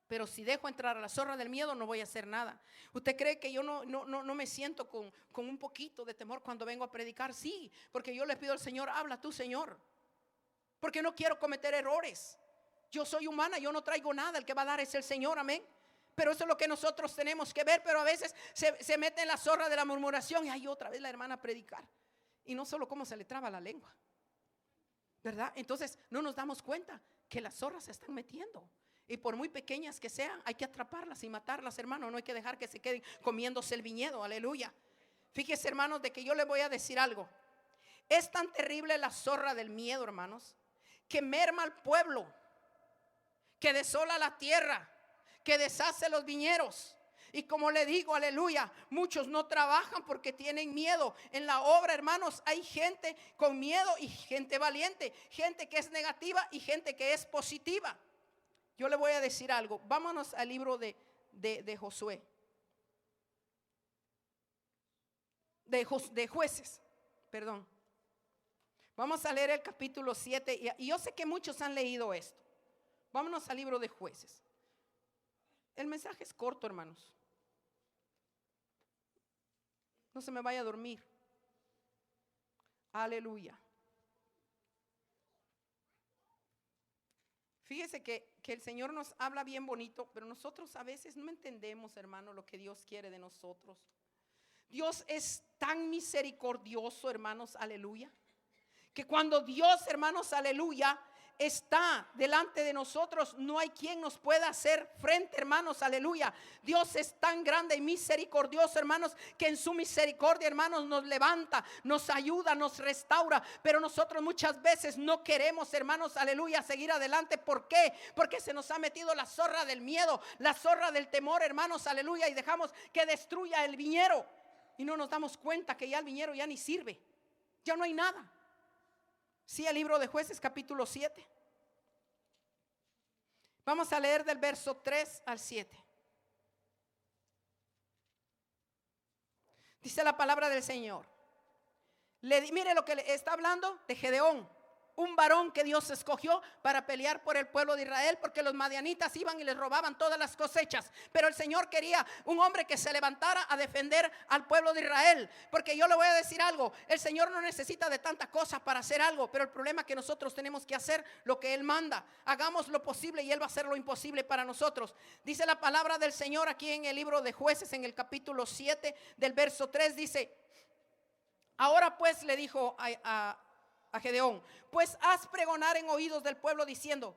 Pero si dejo entrar a la zorra del miedo no voy a hacer nada. ¿Usted cree que yo no me siento con un poquito de temor cuando vengo a predicar? Sí, porque yo le pido al Señor, habla tú, Señor, porque no quiero cometer errores. Yo soy humana, yo no traigo nada, el que va a dar es el Señor, amén. Pero eso es lo que nosotros tenemos que ver. Pero a veces se mete en la zorra de la murmuración y hay otra vez la hermana a predicar. Y no solo cómo se le traba la lengua, ¿verdad? Entonces no nos damos cuenta que las zorras se están metiendo. Y por muy pequeñas que sean, hay que atraparlas y matarlas, hermano. No hay que dejar que se queden comiéndose el viñedo, aleluya. Fíjese, hermanos, de que yo le voy a decir algo. Es tan terrible la zorra del miedo, hermanos, que merma al pueblo, que desola la tierra, que deshace los viñedos. Y como le digo, aleluya, muchos no trabajan porque tienen miedo. En la obra, hermanos, hay gente con miedo y gente valiente, gente que es negativa y gente que es positiva. Yo le voy a decir algo. Vámonos al libro de Josué. De Jueces, perdón. Vamos a leer el capítulo 7. Y yo sé que muchos han leído esto. Vámonos al libro de Jueces. El mensaje es corto, hermanos. No se me vaya a dormir. Aleluya. Fíjese que el Señor nos habla bien bonito, pero nosotros a veces no entendemos, hermano, lo que Dios quiere de nosotros. Dios es tan misericordioso, hermanos, aleluya, que cuando Dios, hermanos, aleluya, está delante de nosotros, no hay quien nos pueda hacer frente, hermanos, aleluya. Dios es tan grande y misericordioso, hermanos, que en su misericordia, hermanos, nos levanta, nos ayuda, nos restaura. Pero nosotros muchas veces no queremos, hermanos, aleluya, seguir adelante. ¿Por qué? Porque se nos ha metido la zorra del miedo, la zorra del temor, hermanos, aleluya, y dejamos que destruya el viñero. Y no nos damos cuenta que ya el viñero ya ni sirve, ya no hay nada. Sí, el libro de Jueces capítulo 7. Vamos a leer del verso 3 al 7. Dice la palabra del Señor. Mire lo que le está hablando de Gedeón, un varón que Dios escogió para pelear por el pueblo de Israel, porque los madianitas iban y les robaban todas las cosechas. Pero el Señor quería un hombre que se levantara a defender al pueblo de Israel. Porque yo le voy a decir algo, el Señor no necesita de tanta cosa para hacer algo, pero el problema es que nosotros tenemos que hacer lo que Él manda. Hagamos lo posible y Él va a hacer lo imposible para nosotros. Dice la palabra del Señor aquí en el libro de Jueces, en el capítulo 7 del verso 3, dice: ahora pues, le dijo a Gedeón, pues haz pregonar en oídos del pueblo diciendo,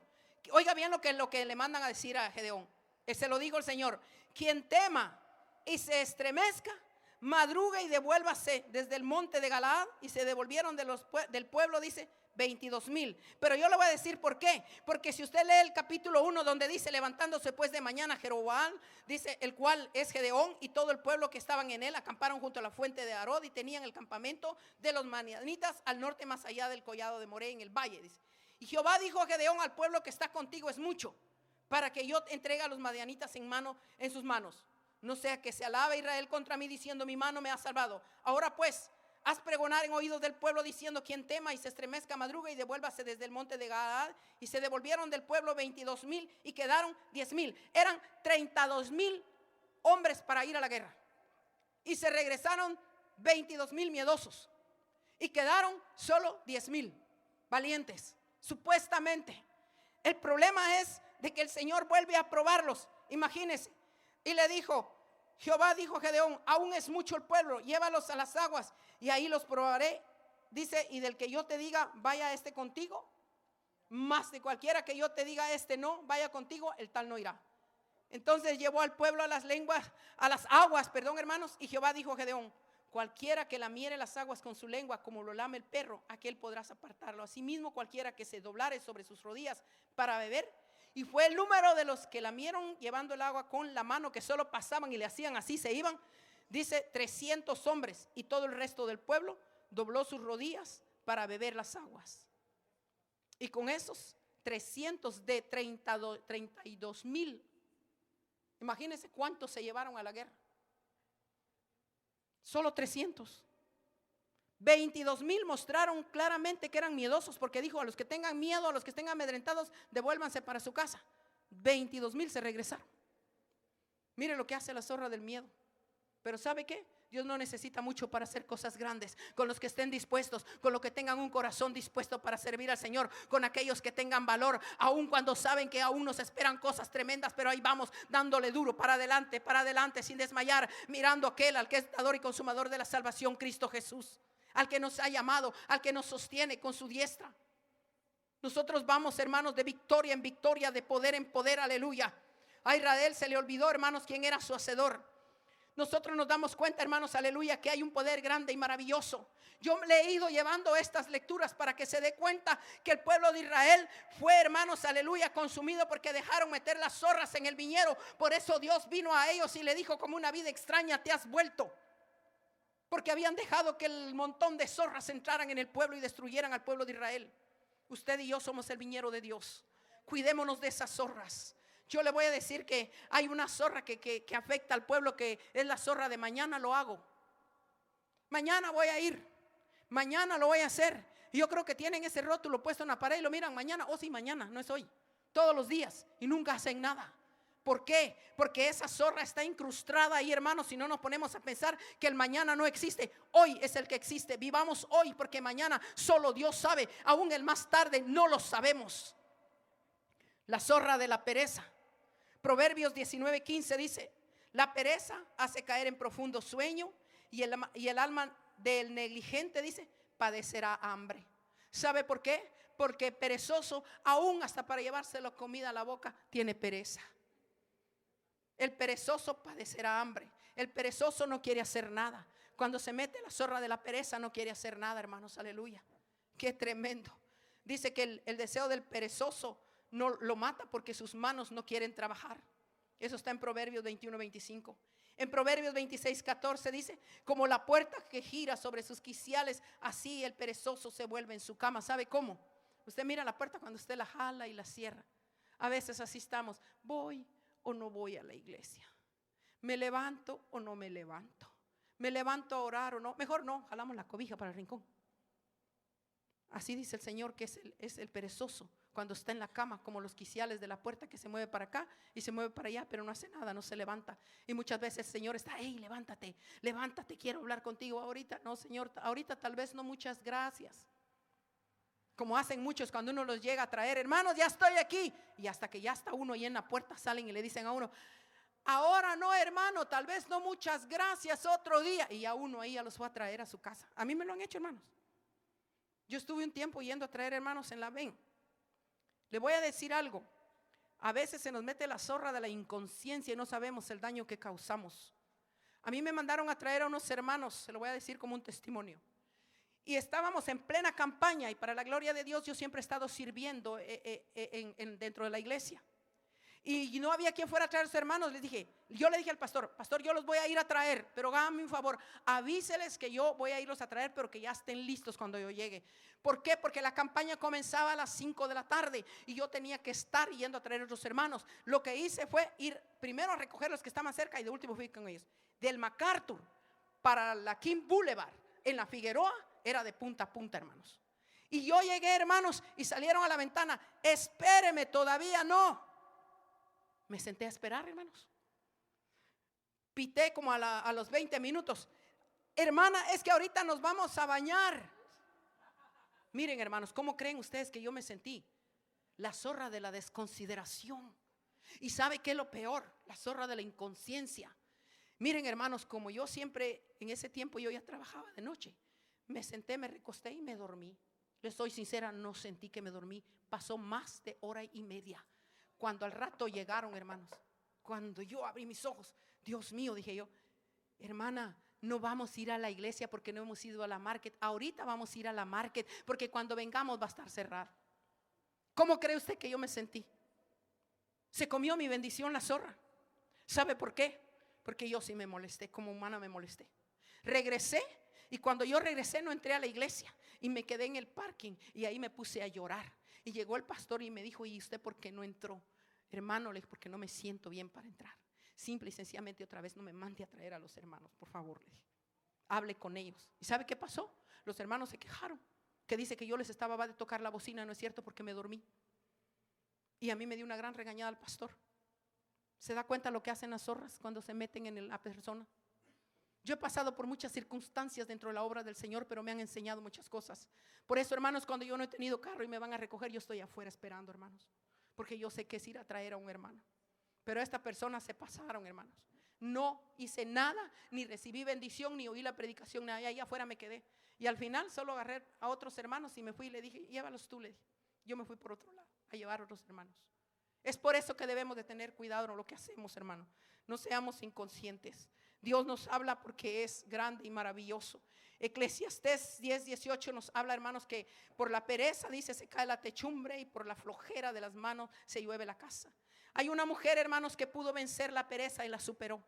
oiga bien lo que le mandan a decir a Gedeón, se lo digo el Señor: quien tema y se estremezca, madrugue y devuélvase desde el monte de Galaad. Y se devolvieron del pueblo, dice, 22,000. Pero yo le voy a decir por qué. Porque si usted lee el capítulo 1, donde dice: levantándose pues de mañana Jeroboam, dice, el cual es Gedeón, y todo el pueblo que estaban en él, acamparon junto a la fuente de Arod, y tenían el campamento de los madianitas al norte, más allá del collado de Moré, en el valle, dice. Y Jehová dijo a Gedeón: al pueblo que está contigo es mucho, para que yo entregue a los madianitas en sus manos. No sea que se alabe Israel contra mí, diciendo: mi mano me ha salvado. Ahora pues, haz pregonar en oídos del pueblo diciendo: quien tema y se estremezca, madruga y devuélvase desde el monte de Galaad. Y se devolvieron del pueblo 22,000 y quedaron 10,000. Eran 32,000 hombres para ir a la guerra. Y se regresaron 22,000 miedosos. Y quedaron solo 10,000 valientes, supuestamente. El problema es de que el Señor vuelve a probarlos. Imagínense, Y le dijo, Jehová dijo a Gedeón, aún es mucho el pueblo, llévalos a las aguas y ahí los probaré. Dice, y del que yo te diga, vaya este contigo, más de cualquiera que yo te diga, este no, vaya contigo, el tal no irá. Entonces llevó al pueblo a las aguas, hermanos, y Jehová dijo a Gedeón, cualquiera que lamiere las aguas con su lengua, como lo lame el perro, aquel podrás apartarlo. Asimismo, cualquiera que se doblare sobre sus rodillas para beber. Y fue el número de los que lamieron llevando el agua con la mano, que solo pasaban y le hacían así, se iban. Dice 300 hombres, y todo el resto del pueblo dobló sus rodillas para beber las aguas. Y con esos 300 de 32,000, imagínense cuántos se llevaron a la guerra. Solo 300. 22,000 mostraron claramente que eran miedosos, porque dijo, a los que tengan miedo, a los que estén amedrentados, devuélvanse para su casa. 22,000 se regresaron. Mire lo que hace la zorra del miedo. Pero ¿sabe qué? Dios no necesita mucho para hacer cosas grandes. Con los que estén dispuestos, con los que tengan un corazón dispuesto para servir al Señor, con aquellos que tengan valor, aun cuando saben que aún nos esperan cosas tremendas, pero ahí vamos dándole duro para adelante, sin desmayar, mirando a aquel, al que es dador y consumador de la salvación, Cristo Jesús, al que nos ha llamado, al que nos sostiene con su diestra. Nosotros vamos, hermanos, de victoria en victoria, de poder en poder, aleluya. A Israel se le olvidó, hermanos, quién era su hacedor. Nosotros nos damos cuenta, hermanos, aleluya, que hay un poder grande y maravilloso. Yo le he ido llevando estas lecturas para que se dé cuenta que el pueblo de Israel fue, hermanos, aleluya, consumido porque dejaron meter las zorras en el viñedo. Por eso Dios vino a ellos y le dijo, como una vida extraña te has vuelto, porque habían dejado que el montón de zorras entraran en el pueblo y destruyeran al pueblo de Israel. Usted y yo somos el viñedo de Dios. Cuidémonos de esas zorras. Yo le voy a decir que hay una zorra que afecta al pueblo, que es la zorra de mañana lo hago. Mañana voy a ir. Mañana lo voy a hacer. Y yo creo que tienen ese rótulo puesto en la pared y lo miran mañana. Oh, sí, mañana, no es hoy. Todos los días. Y nunca hacen nada. ¿Por qué? Porque esa zorra está incrustada ahí, hermanos. Si no nos ponemos a pensar que el mañana no existe, hoy es el que existe. Vivamos hoy, porque mañana solo Dios sabe. Aún el más tarde no lo sabemos. La zorra de la pereza. Proverbios 19:15 dice, la pereza hace caer en profundo sueño y el alma del negligente, dice, padecerá hambre. ¿Sabe por qué? Porque perezoso, aún hasta para llevarse la comida a la boca, tiene pereza. El perezoso padecerá hambre. El perezoso no quiere hacer nada. Cuando se mete la zorra de la pereza no quiere hacer nada, hermanos, aleluya. Qué tremendo. Dice que el deseo del perezoso no lo mata porque sus manos no quieren trabajar. Eso está en Proverbios 21:25. En Proverbios 26:14 dice, como la puerta que gira sobre sus quiciales, así el perezoso se vuelve en su cama. ¿Sabe cómo? Usted mira la puerta cuando usted la jala y la cierra. A veces así estamos. ¿Voy o no voy a la iglesia? ¿Me levanto o no me levanto? ¿Me levanto a orar o no? Mejor no, jalamos la cobija para el rincón. Así dice el Señor, que es el perezoso cuando está en la cama, como los quiciales de la puerta, que se mueve para acá y se mueve para allá, pero no hace nada, no se levanta. Y muchas veces el Señor está, hey, levántate, levántate, quiero hablar contigo ahorita. No, Señor, ahorita tal vez no, muchas gracias. Como hacen muchos cuando uno los llega a traer, hermanos, ya estoy aquí. Y hasta que ya está uno ahí en la puerta, salen y le dicen a uno, ahora no, hermano, tal vez no, muchas gracias, otro día. Y ya uno ahí ya los va a traer a su casa. A mí me lo han hecho, hermanos. Yo estuve un tiempo yendo a traer hermanos en la VEN. Le voy a decir algo. A veces se nos mete la zorra de la inconsciencia y no sabemos el daño que causamos. A mí me mandaron a traer a unos hermanos, se lo voy a decir como un testimonio. Y estábamos en plena campaña y para la gloria de Dios yo siempre he estado sirviendo dentro de la iglesia. Y no había quien fuera a traer a sus hermanos. Yo le dije al pastor, yo los voy a ir a traer, pero háganme un favor, avíseles que yo voy a irlos a traer, pero que ya estén listos cuando yo llegue. ¿Por qué? Porque la campaña comenzaba a las 5 de la tarde y yo tenía que estar yendo a traer a los hermanos. Lo que hice fue ir primero a recoger los que estaban cerca y de último fui con ellos. Del MacArthur para la King Boulevard en la Figueroa era de punta a punta, hermanos. Y yo llegué, hermanos, y salieron a la ventana, espéreme, todavía no. Me senté a esperar, hermanos. Pité como a los 20 minutos. Hermana, es que ahorita nos vamos a bañar. Miren, hermanos, ¿cómo creen ustedes que yo me sentí? La zorra de la desconsideración. ¿Y sabe qué es lo peor? La zorra de la inconsciencia. Miren, hermanos, como yo siempre en ese tiempo yo ya trabajaba de noche, me senté, me recosté y me dormí. Les soy sincera, no sentí que me dormí. Pasó más de hora y media. Cuando al rato llegaron, hermanos, cuando yo abrí mis ojos, Dios mío, dije yo, hermana, no vamos a ir a la iglesia porque no hemos ido a la market. Ahorita vamos a ir a la market porque cuando vengamos va a estar cerrado. ¿Cómo cree usted que yo me sentí? Se comió mi bendición la zorra. ¿Sabe por qué? Porque yo sí me molesté, como humana me molesté. Regresé y cuando yo regresé no entré a la iglesia y me quedé en el parking y ahí me puse a llorar. Y llegó el pastor y me dijo, ¿y usted por qué no entró? Hermano, le dije, porque no me siento bien para entrar. Simple y sencillamente otra vez no me mande a traer a los hermanos, por favor, le dije. Hable con ellos. ¿Y sabe qué pasó? Los hermanos se quejaron, que dice que yo les estaba de tocar la bocina. No es cierto, porque me dormí. Y a mí me dio una gran regañada el pastor. ¿Se da cuenta lo que hacen las zorras cuando se meten en la persona? Yo he pasado por muchas circunstancias dentro de la obra del Señor, pero me han enseñado muchas cosas. Por eso, hermanos, cuando yo no he tenido carro y me van a recoger, yo estoy afuera esperando, hermanos, porque yo sé que es ir a traer a un hermano. Pero esta persona se pasaron, hermanos. No hice nada, ni recibí bendición, ni oí la predicación, nada. Ahí afuera me quedé. Y al final solo agarré a otros hermanos y me fui y le dije, llévalos tú, le dije. Yo me fui por otro lado a llevar a otros hermanos. Es por eso que debemos de tener cuidado en lo que hacemos, hermano. No seamos inconscientes. Dios nos habla porque es grande y maravilloso. Eclesiastés 10:18 nos habla, hermanos, que por la pereza, dice, se cae la techumbre y por la flojera de las manos se llueve la casa. Hay una mujer, hermanos, que pudo vencer la pereza y la superó.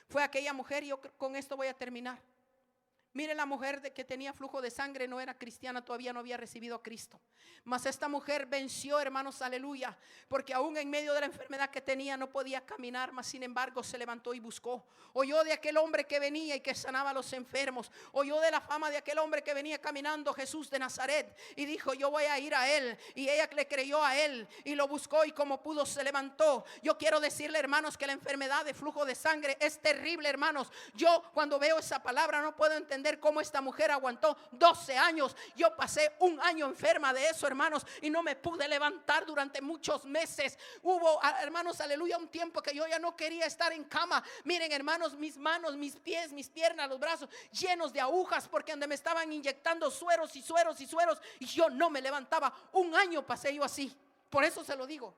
Fue aquella mujer, y yo con esto voy a terminar. Mire, la mujer que tenía flujo de sangre no era cristiana, todavía no había recibido a Cristo. Mas esta mujer venció, hermanos, aleluya, porque aún en medio de la enfermedad que tenía no podía caminar, mas sin embargo se levantó y buscó. Oyó de aquel hombre que venía y que sanaba a los enfermos. Oyó de la fama de aquel hombre que venía caminando, Jesús de Nazaret, y dijo, yo voy a ir a él. Y ella le creyó a él y lo buscó, y como pudo se levantó. Yo quiero decirle, hermanos, que la enfermedad de flujo de sangre es terrible, hermanos. Yo cuando veo esa palabra no puedo entender cómo esta mujer aguantó 12 años. Yo pasé un año enferma de eso, hermanos, y no me pude levantar durante muchos meses. Hubo, hermanos, aleluya, un tiempo que yo ya no quería estar en cama. Miren, hermanos, mis manos, mis pies, mis piernas, los brazos llenos de agujas, porque donde me estaban inyectando sueros y sueros y sueros, y yo no me levantaba. Un año pasé yo así. Por eso se lo digo.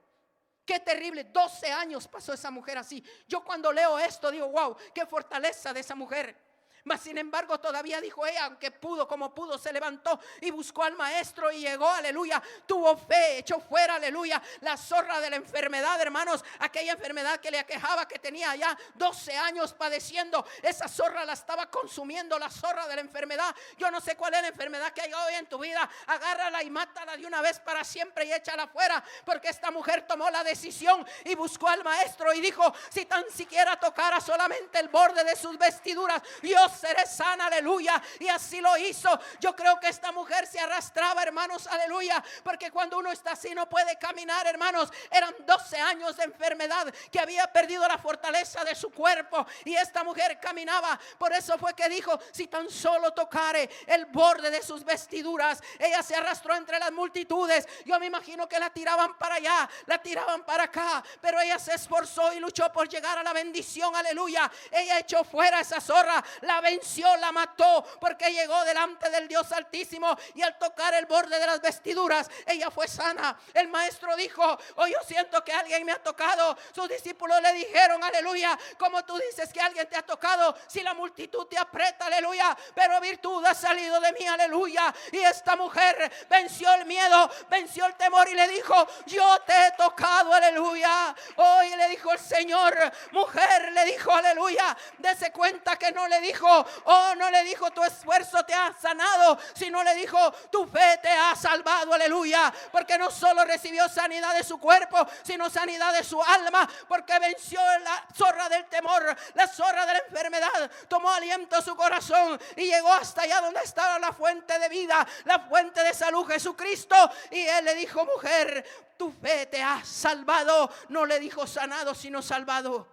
Qué terrible, 12 años pasó esa mujer así. Yo cuando leo esto digo, wow, qué fortaleza de esa mujer. Mas sin embargo todavía dijo ella, aunque pudo, como pudo, se levantó y buscó al maestro y llegó, aleluya, tuvo fe, echó fuera, aleluya, la zorra de la enfermedad, hermanos, aquella enfermedad que le aquejaba, que tenía ya 12 años padeciendo. Esa zorra la estaba consumiendo, la zorra de la enfermedad. Yo no sé cuál es la enfermedad que hay hoy en tu vida, agárrala y mátala de una vez para siempre y échala fuera, porque esta mujer tomó la decisión y buscó al maestro y dijo, si tan siquiera tocara solamente el borde de sus vestiduras, yo seré sana, aleluya. Y así lo hizo. Yo creo que esta mujer se arrastraba, hermanos, aleluya, porque cuando uno está así no puede caminar, hermanos. Eran 12 años de enfermedad, que había perdido la fortaleza de su cuerpo, y esta mujer caminaba. Por eso fue que dijo, si tan solo tocare el borde de sus vestiduras. Ella se arrastró entre las multitudes. Yo me imagino que la tiraban para allá, la tiraban para acá, pero ella se esforzó y luchó por llegar a la bendición, aleluya. Ella echó fuera esa zorra, la venció, la mató, porque llegó delante del Dios Altísimo, y al tocar el borde de las vestiduras ella fue sana. El maestro dijo, oh, yo siento que alguien me ha tocado. Sus discípulos le dijeron, aleluya, como tú dices que alguien te ha tocado si la multitud te aprieta, aleluya, pero virtud ha salido de mí, aleluya. Y esta mujer venció el miedo, venció el temor y le dijo, yo te he tocado, aleluya. Hoy le dijo el Señor, mujer, le dijo, aleluya, dese cuenta que no le dijo, oh, no le dijo tu esfuerzo te ha sanado, sino le dijo tu fe te ha salvado, aleluya, porque no solo recibió sanidad de su cuerpo, sino sanidad de su alma, porque venció la zorra del temor, la zorra de la enfermedad, tomó aliento a su corazón y llegó hasta allá donde estaba la fuente de vida, la fuente de salud, Jesucristo. Y él le dijo, mujer, tu fe te ha salvado. No le dijo sanado, sino salvado.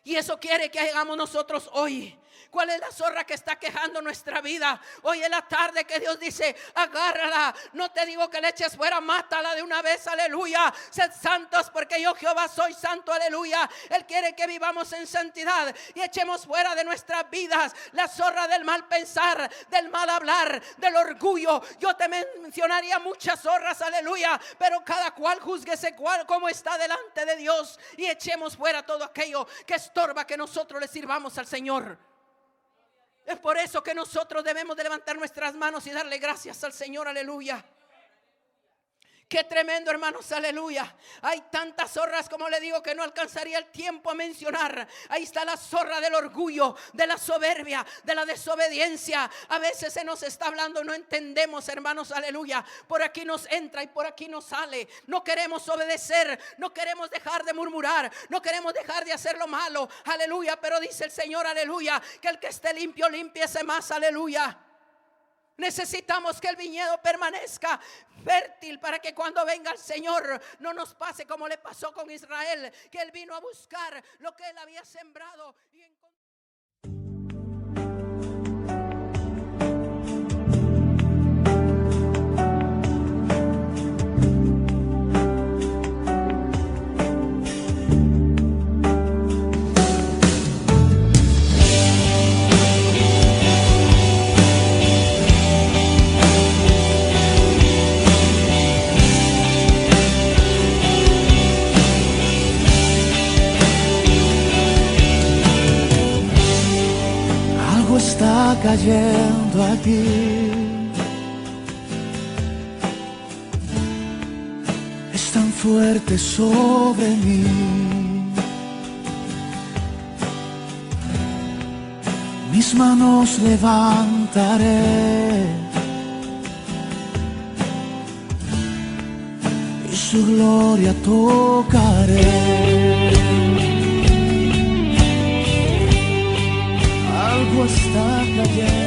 Y eso quiere que hagamos nosotros hoy. ¿Cuál es la zorra que está quejando nuestra vida? Hoy es la tarde que Dios dice, agárrala. No te digo que le eches fuera, mátala de una vez, aleluya. Sed santos porque yo Jehová soy santo, aleluya. Él quiere que vivamos en santidad y echemos fuera de nuestras vidas la zorra del mal pensar, del mal hablar, del orgullo. Yo te mencionaría muchas zorras, aleluya, pero cada cual júzguese cómo está delante de Dios y echemos fuera todo aquello que estorba que nosotros le sirvamos al Señor. Es por eso que nosotros debemos de levantar nuestras manos y darle gracias al Señor, aleluya. Qué tremendo, hermanos, aleluya. Hay tantas zorras, como le digo, que no alcanzaría el tiempo a mencionar. Ahí está la zorra del orgullo, de la soberbia, de la desobediencia. A veces se nos está hablando, no entendemos, hermanos, aleluya. Por aquí nos entra y por aquí nos sale. No queremos obedecer, no queremos dejar de murmurar, no queremos dejar de hacer lo malo, aleluya. Pero dice el Señor, aleluya, que el que esté limpio, límpiese más, aleluya. Necesitamos que el viñedo permanezca fértil para que cuando venga el Señor no nos pase como le pasó con Israel, que él vino a buscar lo que él había sembrado y encontró. Está cayendo aquí, es tan fuerte sobre mí. Mis manos levantaré y su gloria tocaré. Algo está cayendo.